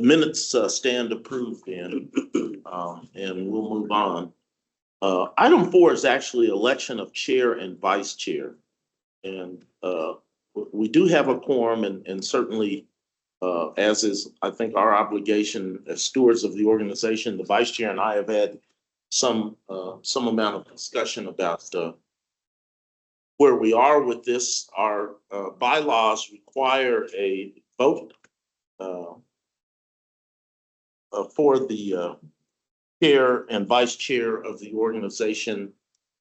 minutes stand approved and we'll move on. Item 4 is actually election of chair and vice chair. And we do have a quorum and certainly, as is, I think, our obligation as stewards of the organization, the vice chair and I have had some amount of discussion about where we are with this. Our bylaws require a vote for the chair and vice chair of the organization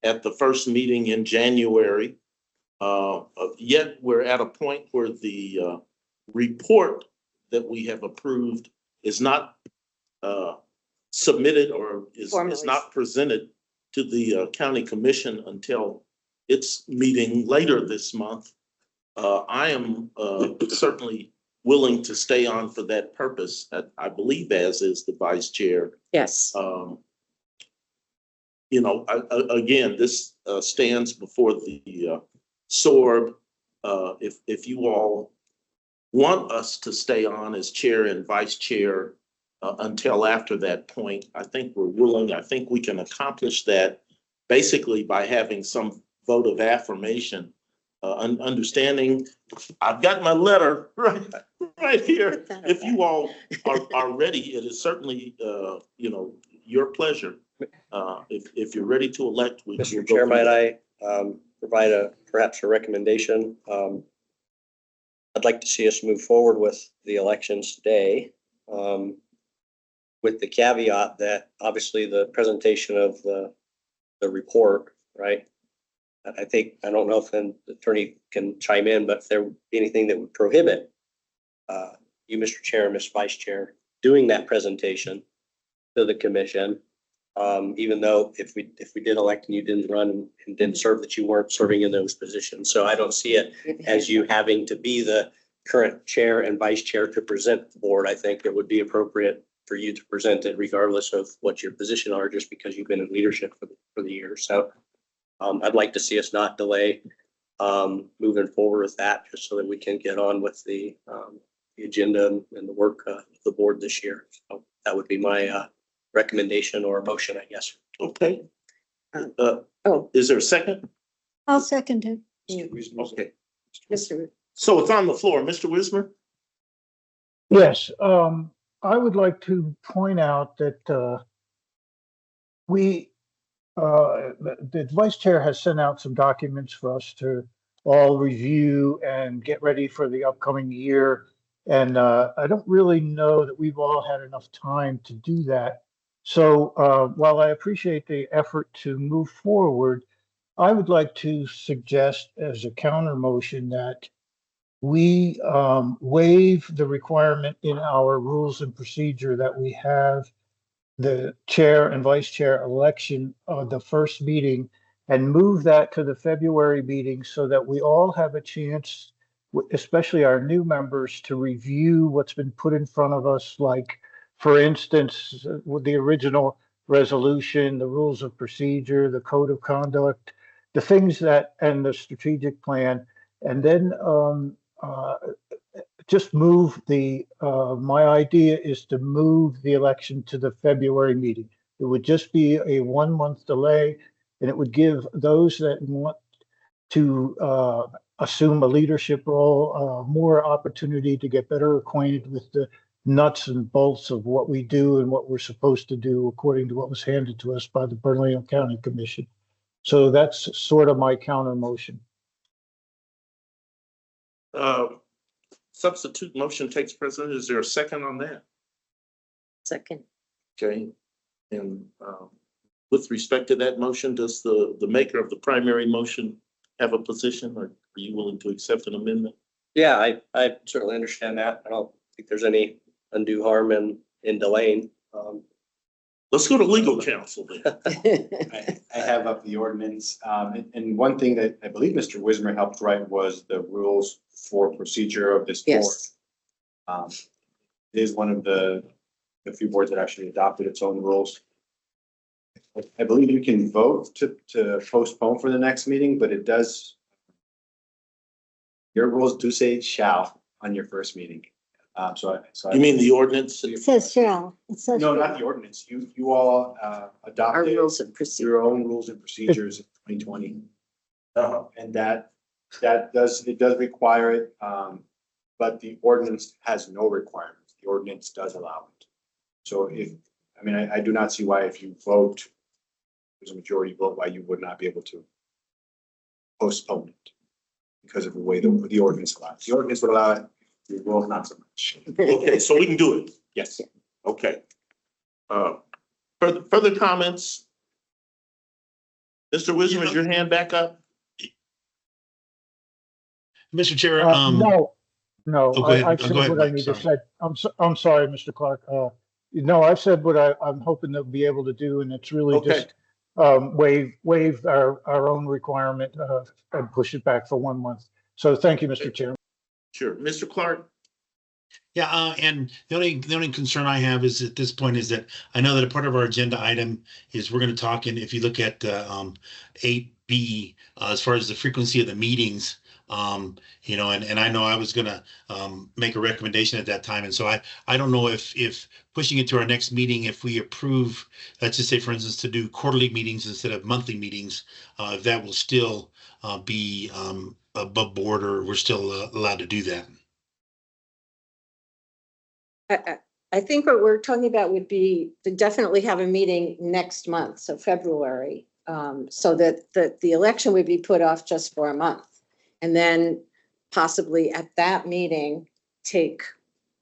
at the first meeting in January. Yet we're at a point where the report that we have approved is not submitted or is not presented to the county commission until its meeting later this month. I am certainly willing to stay on for that purpose. I believe as is the vice chair. Yes. Again, this stands before the SOARB. If you all want us to stay on as chair and vice chair until after that point, I think we're willing. I think we can accomplish that basically by having some vote of affirmation, understanding. I've got my letter right here. If you all are ready, it is certainly your pleasure. If you're ready to elect, Mr. Chair, might I provide perhaps a recommendation? I'd like to see us move forward with the elections today, with the caveat that obviously the presentation of the report, right? I think, I don't know if the attorney can chime in, but if there would be anything that would prohibit you, Mr. Chair, and Ms. Vice Chair, doing that presentation to the commission, even though if we did elect and you didn't run and didn't serve, that you weren't serving in those positions. So I don't see it as you having to be the current chair and vice chair to present the board. I think it would be appropriate for you to present it regardless of what your position are, just because you've been in leadership for the years. So I'd like to see us not delay moving forward with that, just so that we can get on with the agenda and the work of the board this year. So that would be my recommendation or motion, I guess. Okay. Oh, Is there a second? I'll second it. Okay, Mr. so it's on the floor. Mr. Wismer? Yes, I would like to point out that the vice chair has sent out some documents for us to all review and get ready for the upcoming year. And I don't really know that we've all had enough time to do that. So while I appreciate the effort to move forward, I would like to suggest as a counter motion that we waive the requirement in our rules and procedure that we have the chair and vice chair election of the first meeting and move that to the February meeting so that we all have a chance, especially our new members, to review what's been put in front of us, like, for instance, with the original resolution, the rules of procedure, the code of conduct, the things that, and the strategic plan. And then just move my idea is to move the election to the February meeting. It would just be a 1 month delay, and it would give those that want to assume a leadership role more opportunity to get better acquainted with the nuts and bolts of what we do and what we're supposed to do according to what was handed to us by the Bernalillo County Commission. So that's sort of my counter motion. Substitute motion takes precedent. Is there a second on that? Second. Okay, and with respect to that motion, does the maker of the primary motion have a position, or are you willing to accept an amendment? Yeah, I certainly understand that. I don't think there's any undue harm in delaying. Let's go to legal counsel then. I have up the ordinance, and one thing that I believe Mr. Wismer helped write was the rules for procedure of this board. Yes. It is one of the few boards that actually adopted its own rules. I believe you can vote to postpone for the next meeting, but it does. Your rules do say shall on your first meeting. You mean the ordinance? It says shall. It says. No, not the ordinance. You all Our adopted rules of procedure. your own rules and procedures in 2020. And that does require it, but the ordinance has no requirements. The ordinance does allow it. So I do not see why if you vote, there's a majority vote, why you would not be able to postpone it because of the way the ordinance allows. The ordinance would allow it, the rules not so much. Okay, so we can do it. Yes. Okay. Further comments? Mr. Wisdom, is your hand back up? Mr. Chair, No, go ahead. I've Go said ahead, what I Mike, need to sorry. say. I'm sorry, Mr. Clark. No, I've said what I'm hoping to be able to do, and it's really Okay. just waive our own requirement and push it back for 1 month. So thank you, Mr. Chairman. Sure. Mr. Clark? Yeah, and the only concern I have is at this point is that I know that a part of our agenda item is we're going to talk, and if you look at 8B, as far as the frequency of the meetings, and I know I was going to make a recommendation at that time, and so I don't know if pushing it to our next meeting, if we approve, let's just say, for instance, to do quarterly meetings instead of monthly meetings, if that will still be above board, or we're still allowed to do that. I think what we're talking about would be to definitely have a meeting next month, so February, so that the election would be put off just for a month. And then possibly at that meeting, take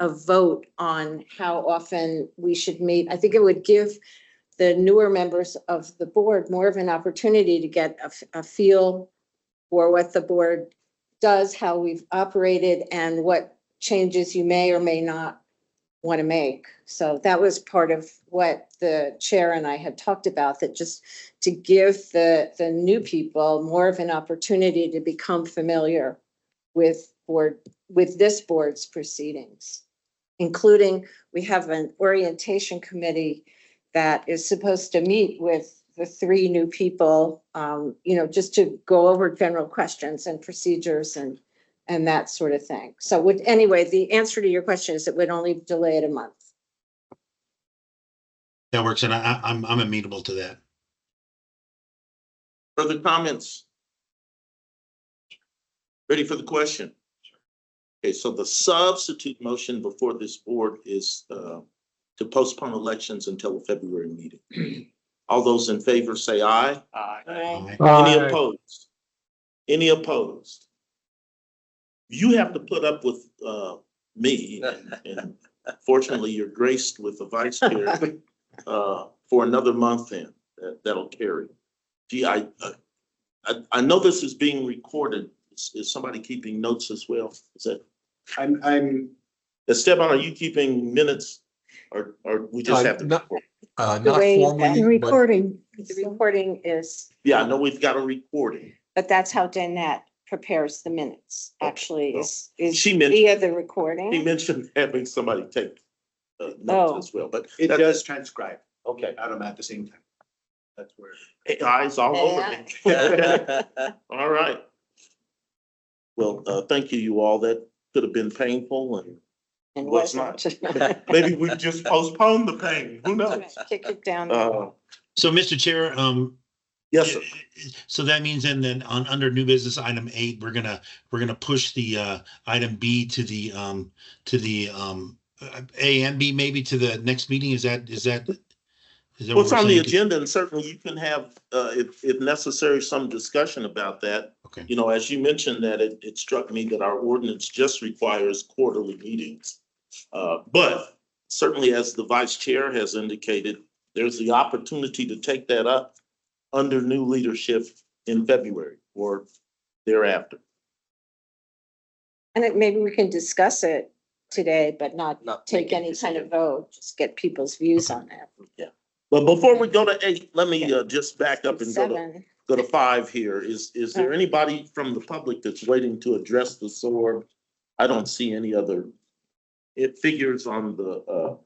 a vote on how often we should meet. I think it would give the newer members of the board more of an opportunity to get a feel for what the board does, how we've operated, and what changes you may or may not want to make. So that was part of what the chair and I had talked about, that just to give the new people more of an opportunity to become familiar with this board's proceedings, including we have an orientation committee that is supposed to meet with the 3 new people, just to go over general questions and procedures and that sort of thing. So anyway, the answer to your question is it would only delay it a month. That works, and I'm amenable to that. Further comments? Ready for the question? Okay, so the substitute motion before this board is to postpone elections until the February meeting. All those in favor say aye. Aye. Right. Any Aye. opposed? Any opposed? You have to put up with me, and fortunately, you're graced with the vice chair for another month then. That'll carry. Gee, I know this is being recorded. Is somebody keeping notes as well? Is that, I'm, Esteban, are you keeping minutes or we just have to? Not record? not way The formally, but recording. The recording is, Yeah, I know we've got a recording. but that's how Danette prepares the minutes, actually, is She mentioned- via the He recording. mentioned having somebody take Oh. notes as well, but it that- does transcribe okay. Adam at the same time. That's where. Eyes all over me. All right. Well, thank you all. That could have been painful and And was wasn't. maybe we just postponed the pain. Who knows? Kick it down. So, Mr. Chair, Yes, sir. so that means then on under new business item 8, we're gonna push the item B to the A and B maybe to the next meeting. Is that Well, what it's we're on the saying? agenda and certainly you can have, if necessary, some discussion about that. Okay. You know, as you mentioned that it struck me that our ordinance just requires quarterly meetings. But certainly as the vice chair has indicated, there's the opportunity to take that up under new leadership in February or thereafter. And maybe we can discuss it today, but not Not take make a any kind of decision. vote, just get people's views on it. But before we go to 8, let me just back up and go to 7. 5 here. Is there anybody from the public that's waiting to address the SOARB? I don't see any other. It figures on the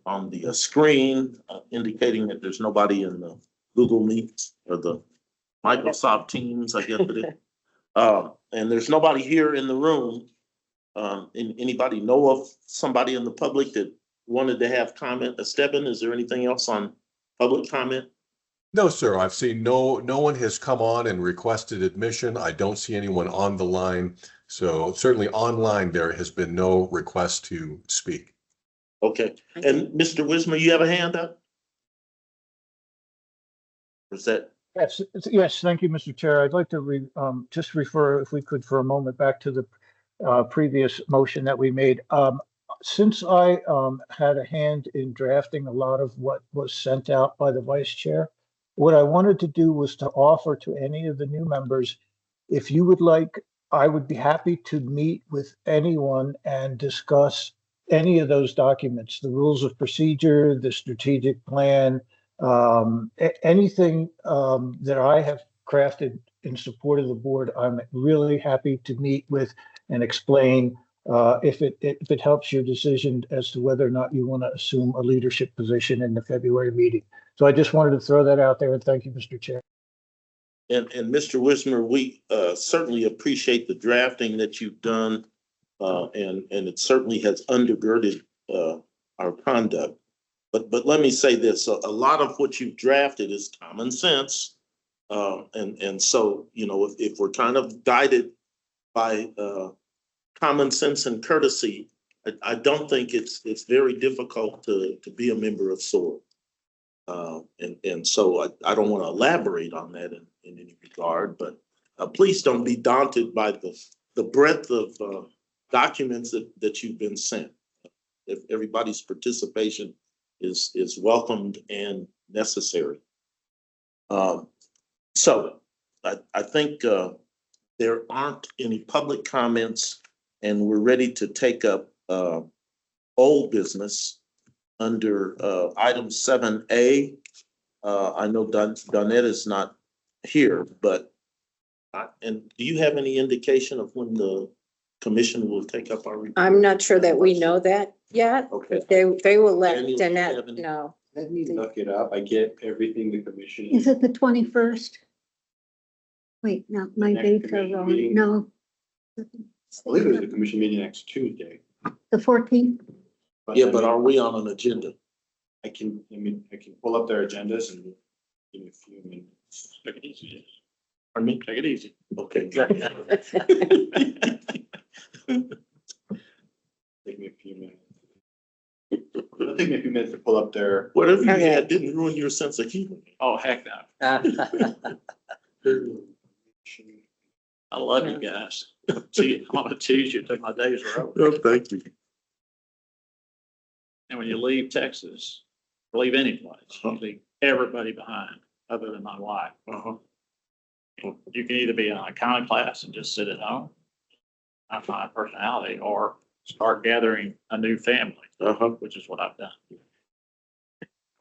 on the screen indicating that there's nobody in the Google Meet or the Microsoft Teams, I guess it is. And there's nobody here in the room. Anybody know of somebody in the public that wanted to have comment? Esteban, is there anything else on public comment? no, sir, I've seen no one has come on and requested admission. I don't see anyone on the line. So certainly online, there has been no request to speak. Okay, and Mr. Wismer, you have a hand up? Or is that, Yes, thank you, Mr. Chair. I'd like to just refer, if we could, for a moment back to the previous motion that we made. Since I had a hand in drafting a lot of what was sent out by the vice chair, what I wanted to do was to offer to any of the new members, if you would like, I would be happy to meet with anyone and discuss any of those documents, the rules of procedure, the strategic plan, anything that I have crafted in support of the board. I'm really happy to meet with and explain if it helps your decision as to whether or not you want to assume a leadership position in the February meeting. So I just wanted to throw that out there, and thank you, Mr. Chair. and Mr. Wismer, we certainly appreciate the drafting that you've done. And it certainly has undergirded our conduct. But let me say this, a lot of what you've drafted is common sense. And so, you know, if we're kind of guided by common sense and courtesy, I don't think it's very difficult to be a member of SOARB. And so I don't want to elaborate on that in any regard, but please don't be daunted by the breadth of documents that you've been sent. If everybody's participation is welcomed and necessary. So I think there aren't any public comments, and we're ready to take up old business under item 7A. I know Donette is not here, but and do you have any indication of when the commission will take up our report? I'm not sure that we know that yet. Okay. They will let Daniel, do you have Danette any- know. Let me look it up. I get everything the commission. Is it the 21st? Wait, no, my next dates are commission wrong. meeting? No. I believe it was the commission meeting next Tuesday. The 14th? Yeah, but are we on an agenda? I can pull up their agendas and give me a few minutes. Take it easy. Pardon me? Take it easy. Okay. Take me a few minutes. It'll take me a few minutes to pull up their. Whatever you Okay. had didn't ruin your sense of humor. Oh, heck no. I love you guys. See, I'm gonna choose you till my days are over. Oh, thank you. And when you leave Texas, or leave any place, you leave everybody behind, other than my wife. Uh-huh. You can either be in an accounting class and just sit at home, not my personality, or start gathering a new family, Uh-huh. which is what I've done.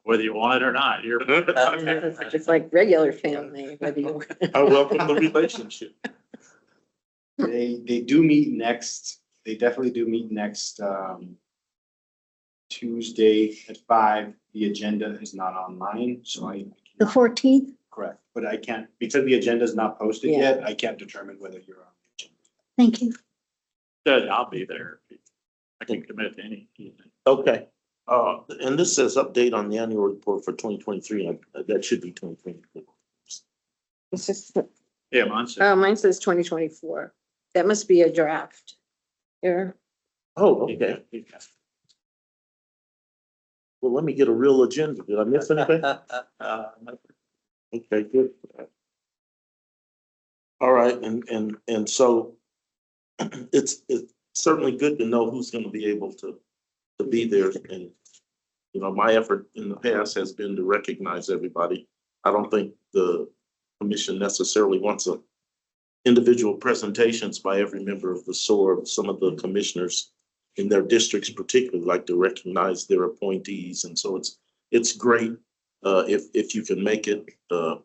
Whether you want it or not, you're. It's like regular family, whether you. I welcome the relationship. They do meet next, they definitely do meet next, Tuesday at 5. The agenda is not online, so The 14th? correct, but I can't, because the agenda is not posted Yeah. yet, I can't determine whether you're on the agenda. Thank you. Judge, I'll be there. I can commit to any. Okay. And this says update on the annual report for 2023. That should be 2024. It's just, Yeah, mine's. mine says 2024. That must be a draft. Here. Oh, okay. Well, let me get a real agenda. Did I miss anything? Okay, good. All right, and so it's certainly good to know who's gonna be able to be there. And, you know, my effort in the past has been to recognize everybody. I don't think the commission necessarily wants individual presentations by every member of the SOARB. Some of the commissioners in their districts particularly like to recognize their appointees. And so it's great. If you can make it,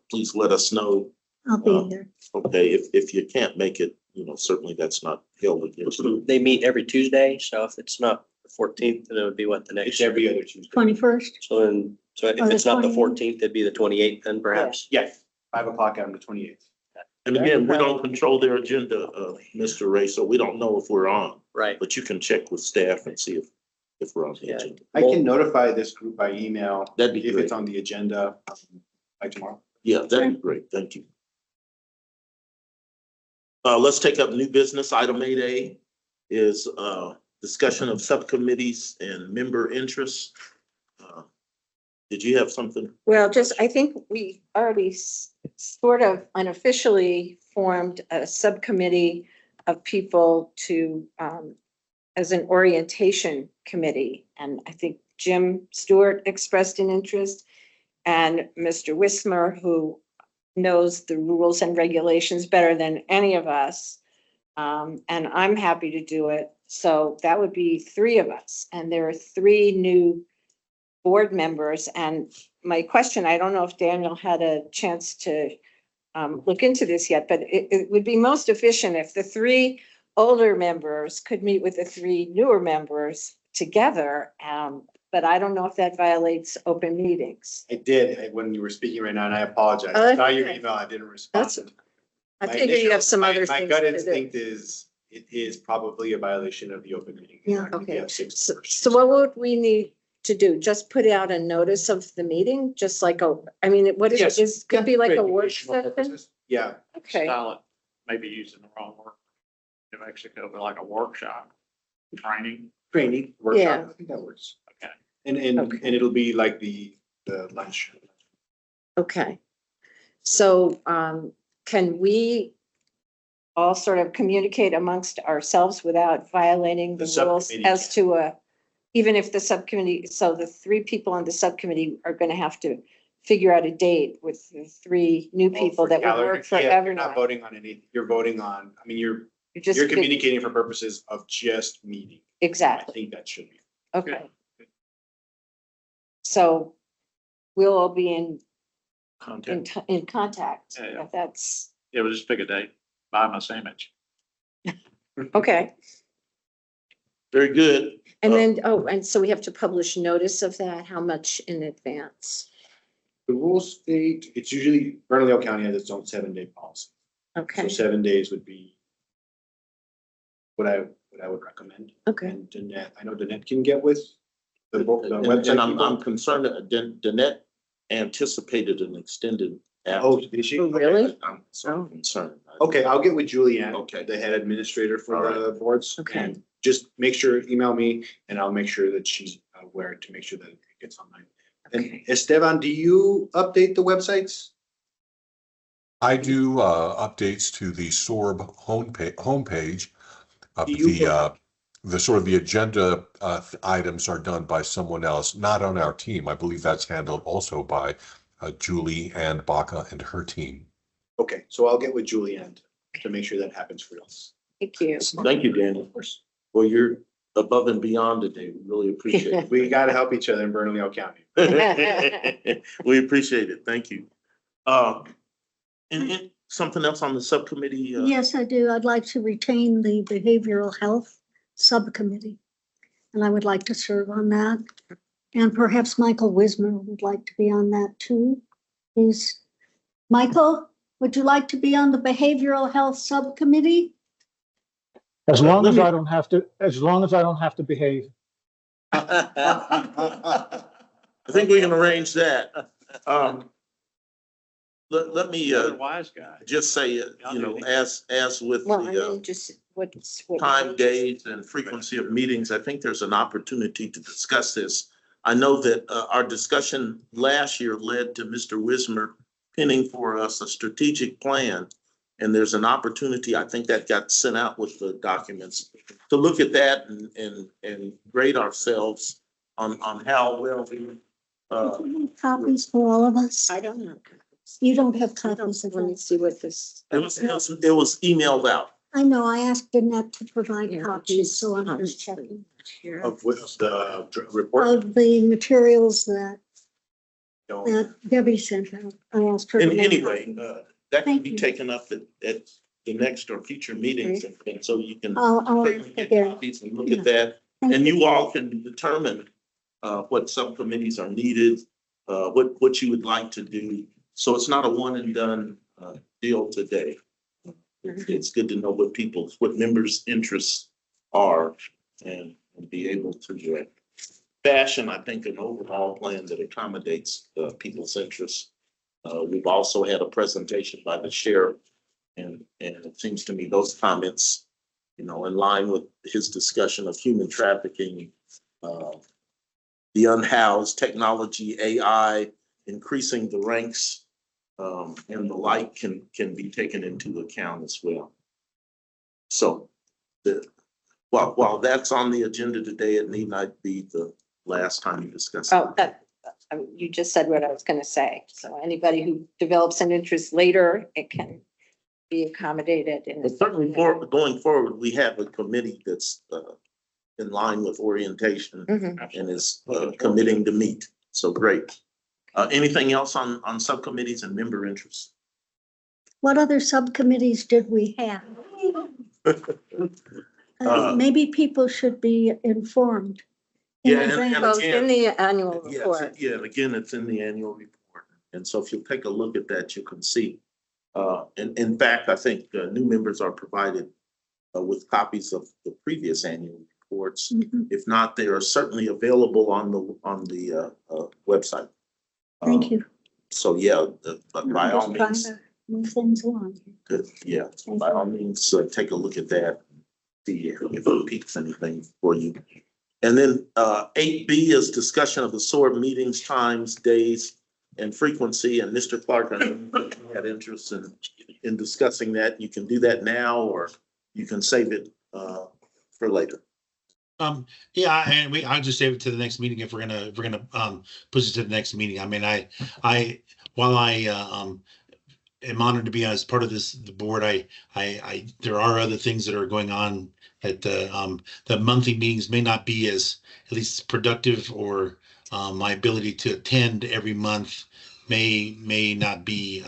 please let us know. I'll be there. Okay, if you can't make it, you know, certainly that's not held against you. They meet every Tuesday, so if it's not the 14th, then it would be what the next. It's every other Tuesday. 21st? So then, so if Oh, the it's not the 28th? 14th, it'd be the 28th then perhaps. Yes, 5 o'clock on the 28th. And again, we don't control their agenda, Mr. Ray, so we don't know if we're on, Right. but you can check with staff and see if we're on the Yeah. agenda. I can notify this group by email. That'd be if great. it's on the agenda by tomorrow. Yeah, that'd be great. Thank you. Let's take up new business. Item 8A is discussion of subcommittees and member interests. Did you have something? Well, just, I think we already sort of unofficially formed a subcommittee of people to, as an orientation committee. And I think Jim Stewart expressed an interest, and Mr. Wismer, who knows the rules and regulations better than any of us. And I'm happy to do it. So that would be 3 of us. And there are 3 new board members. And my question, I don't know if Daniel had a chance to look into this yet, but it would be most efficient if the 3 older members could meet with the 3 newer members together. But I don't know if that violates open meetings. I did when you were speaking right now, and I apologize. Oh, I that's saw your okay. email, I didn't respond. That's- I My figure you have some other my things gut to do. instinct is, it is probably a violation of the open meeting. Yeah. Act if you Okay, have 6 so persons. what would we need to do? Just put out a notice of the meeting, just like I mean, what is it? Yes. Is, could be like a work Educational session? purposes. Yeah, Okay, Style it, maybe using the wrong word. New Mexico, but like a workshop, training. training, Yeah. workshop, I think that works. Okay. And Okay. it'll be like the lunch. okay. So, can we all sort of communicate amongst ourselves without violating the The rules subcommittee as to even if the subcommittee, so the 3 people on the subcommittee are gonna have to figure out a date with the 3 new people that would work for You're everyone. not voting on anything, you're voting on, I mean, you're Just communicating for purposes of just meeting. I Exactly, think that should be. okay. So we'll all be in contact. Yeah, yeah. If that's, Yeah, we'll just pick a date, buy my sandwich. okay. Very good. And then, and so we have to publish notice of that, how much in advance? The rules state, it's usually, Bernalillo County has its own 7-day policy. So Okay, 7 days would be what I would recommend. okay. And Danette, I know Danette can get with the And website I'm people. concerned that Danette anticipated an extended Oh, is she? Oh, really? I'm so concerned. Okay, I'll get with Julianne. Okay. The head administrator for All the boards. Okay. And just make sure, email me and I'll make sure that she's aware to make sure that it gets online. And Okay. Esteban, do you update the websites? I do updates to the SOARB homepage. Do you- The sort of the agenda items are done by someone else, not on our team. I believe that's handled also by Julie and Baca and her team. Okay, so I'll get with Julianne to make sure that happens for us. Thank you. Thank you, Dan. Well, you're above and beyond today. We really appreciate We gotta help each other in Bernalillo County. it. We appreciate it. Thank you. And something else on the subcommittee? Yes, I do. I'd like to retain the Behavioral Health Subcommittee. And I would like to serve on that. And perhaps Michael Wismer would like to be on that too. Michael, would you like to be on the Behavioral Health Subcommittee? As long as I don't have to behave. I think we can arrange that. Let me You're a wise guy. just say, as with Well, I the mean, just what's. what- time, days, and frequency of meetings, I think there's an opportunity to discuss this. I know that our discussion last year led to Mr. Wismer pinning for us a strategic plan. And there's an opportunity, I think that got sent out with the documents, to look at that and grade ourselves on how well we. Copies for all of us? I don't know. You don't have I don't, copies of let me those. see what this. It was emailed out. I know, I asked Annette to provide Yeah, copies, so I'm she's- just checking. Here. Of which the report. Of the materials that Don't- Debbie sent out. I asked her. to And make anyway, copies. that can Thank be you. taken up at the next or future meetings, and so you can I'll certainly ask get again. copies and look Yeah. at that. Thank And you all can determine what subcommittees are needed, what you would like to do. So it's not a one and done deal today. It's good to know what members' interests are and be able to fashion, I think, an overall plan that accommodates people's interests. We've also had a presentation by the sheriff, and it seems to me those comments, in line with his discussion of human trafficking, the unhoused, technology, AI, increasing the ranks, and the like can be taken into account as well. So while that's on the agenda today, it need not be the last time you discuss it. Oh, you just said what I was gonna say. So anybody who develops an interest later, it can be accommodated in. But certainly going forward, we have a committee that's in line with orientation Mhm. and is committing to meet. So great. Anything else on subcommittees and member interests? What other subcommittees did we have? Maybe people should be informed. in Yeah, and- advance. and Well, it's in the annual Yes, report. yeah, and again, it's in the annual report. And so if you'll take a look at that, you can see. And in fact, I think new members are provided with copies of the previous annual reports. Mhm. If not, they are certainly available on the website. Thank you. So, yeah, but by I'm all just trying means, to move things along. yeah, Thank by you. all means, take a look at that. See if it piques anything for you. And then 8B is discussion of the SOARB meetings, times, days, and frequency. And Mr. Clark, I know you had interest in discussing that. You can do that now, or you can save it for later. Yeah, and I'll just save it to the next meeting if we're gonna push it to the next meeting. I mean, while I am honored to be as part of the board, there are other things that are going on at the monthly meetings may not be as at least productive, or my ability to attend every month may not be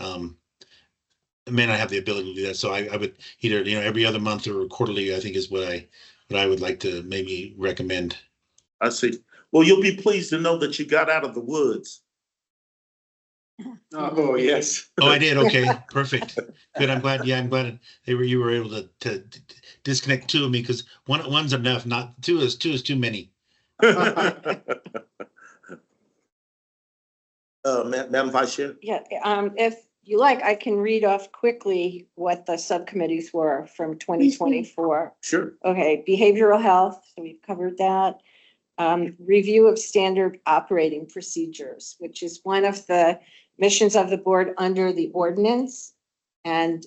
may not have the ability to do that. So I would either every other month or quarterly, I think is what I would like to maybe recommend. I see. Well, you'll be pleased to know that you got out of the woods. Oh, yes. Oh, I did. Okay, perfect. Good. I'm glad. Yeah, I'm glad you were able to disconnect two of me, because one's enough. Not two is too many. Madam Vice Chair? Yeah, if you like, I can read off quickly what the subcommittees were from 2024. Sure. Okay, behavioral health, so we've covered that. Review of standard operating procedures, which is one of the missions of the board under the ordinance. And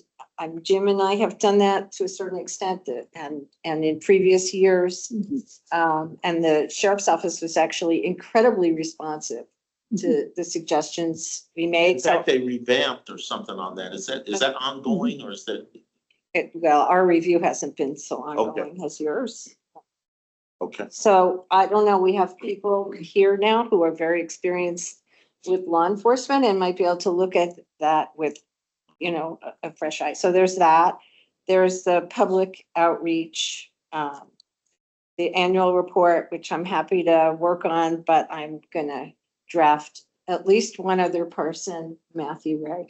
Jim and I have done that to a certain extent, and in previous years. And the sheriff's office was actually incredibly responsive to the suggestions we In made. So, fact, they revamped or something on that. Is that ongoing or is that? well, our review hasn't been so ongoing as yours. Okay. So I don't know, we have people here now who are very experienced with law enforcement and might be able to look at that with, you know, a fresh eye. So there's that. There's the public outreach, the annual report, which I'm happy to work on, but I'm gonna draft at least one other person, Matthew Ray.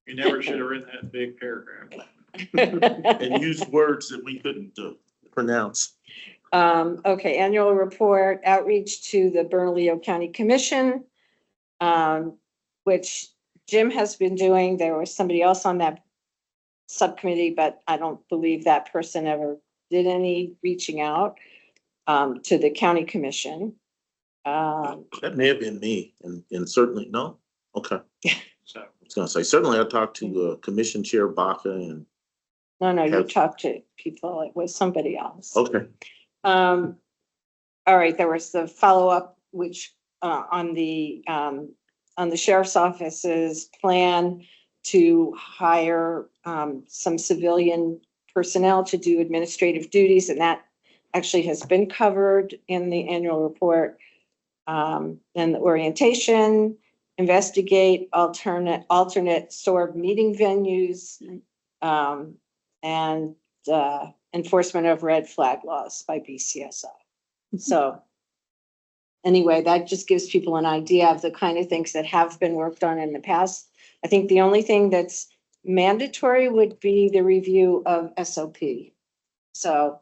You never should have written that big paragraph. And use words that we couldn't pronounce. Okay, annual report, outreach to the Bernalillo County Commission, which Jim has been doing. There was somebody else on that subcommittee, but I don't believe that person ever did any reaching out to the county commission. That may have been me and certainly, no? Okay. So I was gonna say, certainly I talked to Commission Chair Baca and, No, you Have- talked to people, it was somebody else. okay. All right, there was the follow-up, which on the sheriff's office's plan to hire some civilian personnel to do administrative duties, and that actually has been covered in the annual report. And the orientation, investigate alternate SOARB meeting venues, and enforcement of red flag laws by BCSO. So anyway, that just gives people an idea of the kind of things that have been worked on in the past. I think the only thing that's mandatory would be the review of SOP. So,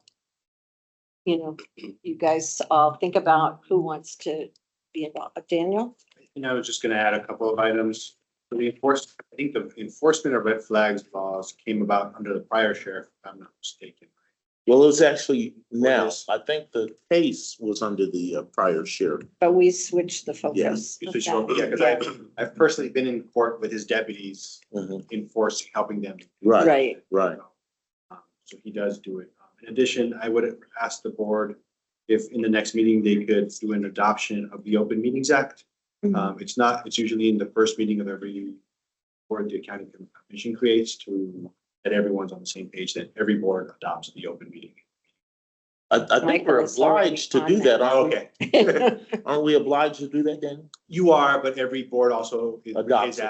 you know, you guys all think about who wants to be involved. Daniel? And I was just gonna add a couple of items. For the I think the enforcement of red flags laws came about under the prior sheriff, if I'm not mistaken. Well, it was actually now, Yes. I think the case was under the prior sheriff. But we switched the focus. Yes, of Because that. I've personally been in court with his deputies Mhm. enforcing, helping them. Right, Right. right. So he does do it. In addition, I would ask the board if in the next meeting, they could do an adoption of the Open Meetings Act. It's usually in the first meeting of every board the county commission creates to, that everyone's on the same page, that every board adopts the open meeting. I think Michael we're is already obliged to on do that. that, aren't Okay, we? Aren't we obliged to do that, Dan? you are, but every board also Adopts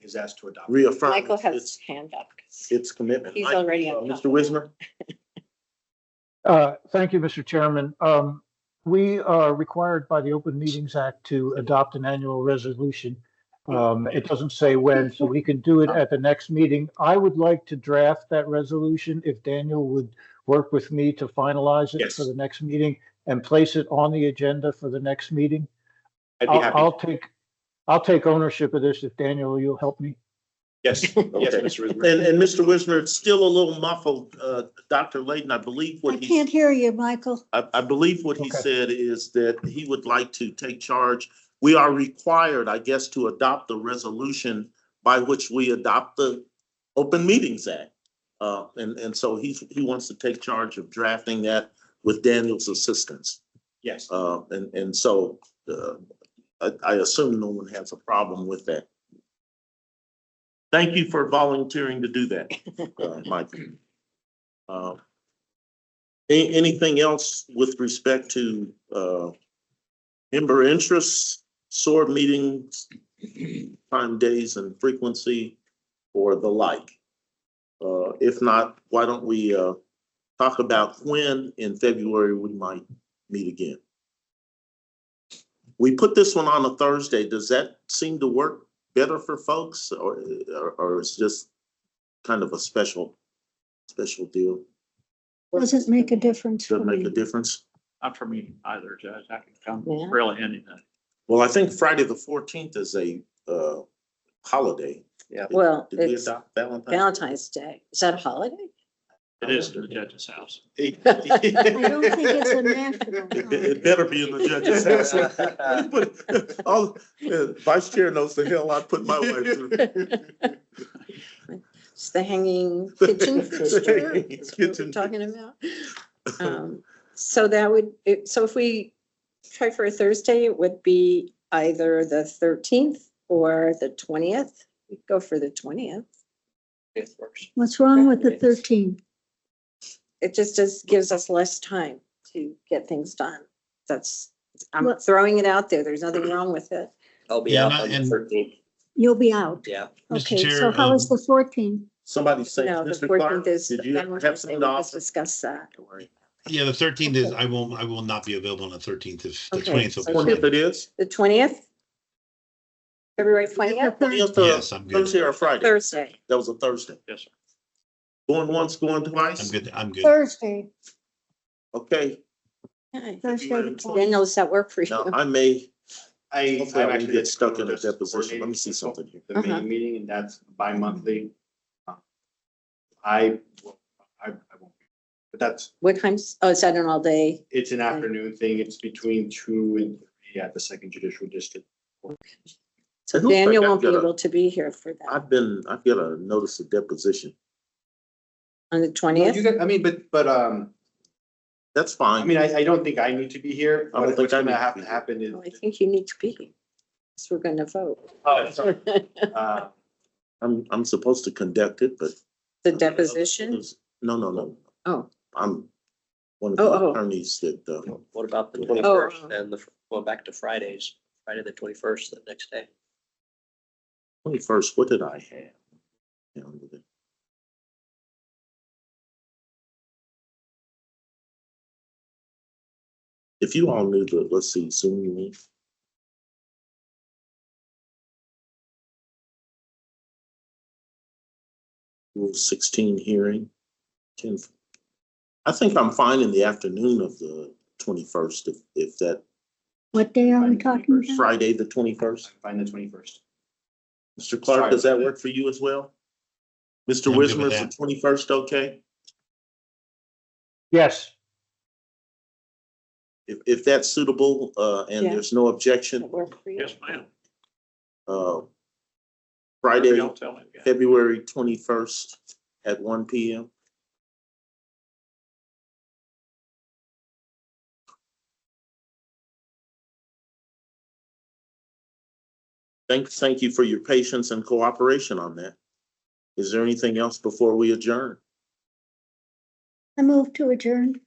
is asked to adopt. Reaffirm Michael has his its, hand up. its commitment. He's Mike, already on top Mr. Wisner? Thank you, Mr. Chairman. We are required by the Open Meetings Act to adopt an annual resolution. It doesn't say when, so we can do it at the next meeting. I would like to draft that resolution if Daniel would work with me to finalize it Yes. for the next meeting and place it on the agenda for the next meeting. I'd be happy. I'll take ownership of this if Daniel, you'll help me. Yes, yes, Okay. Mr. Wisner. And Mr. Wisner, it's still a little muffled. Dr. Layden, I believe I what can't hear you, Michael. I believe what he Okay. said is that he would like to take charge. We are required, I guess, to adopt the resolution by which we adopt the Open Meetings Act. And so he wants to take charge of drafting that with Daniel's assistance. Yes. And so I assume no one has a problem with that. Thank you for volunteering to do that, Mike. Anything else with respect to member interests, SOARB meetings, time, days, and frequency, or the like? If not, why don't we talk about when in February we might meet again? We put this one on a Thursday. Does that seem to work better for folks, or it's just kind of a special deal? Doesn't make a difference for Doesn't make me. a difference? not for me either, Judge. I can come Yeah. really anything. Well, I think Friday the 14th is a holiday. Yeah. Well, Did we it's adopt Valentine's? Valentine's Day. Is that a holiday? It is in the judge's house. I don't think it's a national. It better be in the judge's house. But all, Vice Chair knows the hell I put my wife through. It's the hanging kitchen fixture. Hanging That's what we're kitchen talking about. So that would, so if we try for a Thursday, it would be either the 13th or the 20th. We'd go for the 20th. It works. What's wrong with the 13th? It just gives us less time to get things done. I'm Well- throwing it out there. There's nothing wrong with it. I'll be Yeah, out not- on the and- 13th. You'll be out. Yeah. Mr. Okay, Chair, so how is the 14th? Somebody say, No, the Mr. Clark, 14th is. did you have Valentine's Day. something to We'll just offer? discuss that. Don't worry. Yeah, the 13th is, I will not be available on the 13th if the Okay, 20th. so will Twentieth it is? The 20th? February 20th? 20th, Yes, I'm good. Thursday or Friday? Thursday. That was a Thursday. Yes, sir. Going once, going I'm twice? good, I'm good. Thursday, Okay, Okay. Thursday. the 20th. Daniel, does that work for now you? I may, I hopefully I won't actually get stuck in a this deposition. Let me coordinating see something here. The main meeting, and that's bi-monthly. I won't be, but that's, What times? Oh, is that an all day? it's an afternoon thing. It's between 2 and 3 at the Second Judicial District. So It looks like Daniel I've won't be got a- able to be here for that. I've got a notice of deposition. On the You 20th? got, I mean, but, That's I fine. mean, I don't think I need to be here. I don't But think what's I gonna need to have be to here. happen is, Well, I think you need to be. Because we're going to vote. uh, I'm supposed to conduct it, but. The deposition? No. Oh, I'm one of Oh, the oh. attorneys that, What about the Oh. 21st and going back to Fridays, Friday the 21st, the next day? 21st, what did I have? Calendar. If you all knew the, let's see, Zoom link. Rule 16 hearing, 10. I think I'm fine in the afternoon of the 21st, if that, What day are we talking about? Friday, the 21st. find the 21st. Mr. Clark, does that work for you as well? Mr. I'm good with Wismer, is the that. 21st okay? Yes, If that's suitable, and Yeah. there's no objection, that work for you? Yes, ma'am. uh, Whatever Friday, y'all tell me. Yeah. February 21st at 1 PM. Thank you for your patience and cooperation on that. Is there anything else before we adjourn? I move to adjourn. Is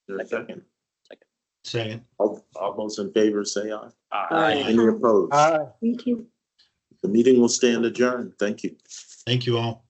there a second? Second. All those in favor say aye. Aye. Any opposed? aye. Thank you. The meeting will stand adjourned. Thank you. Thank you all.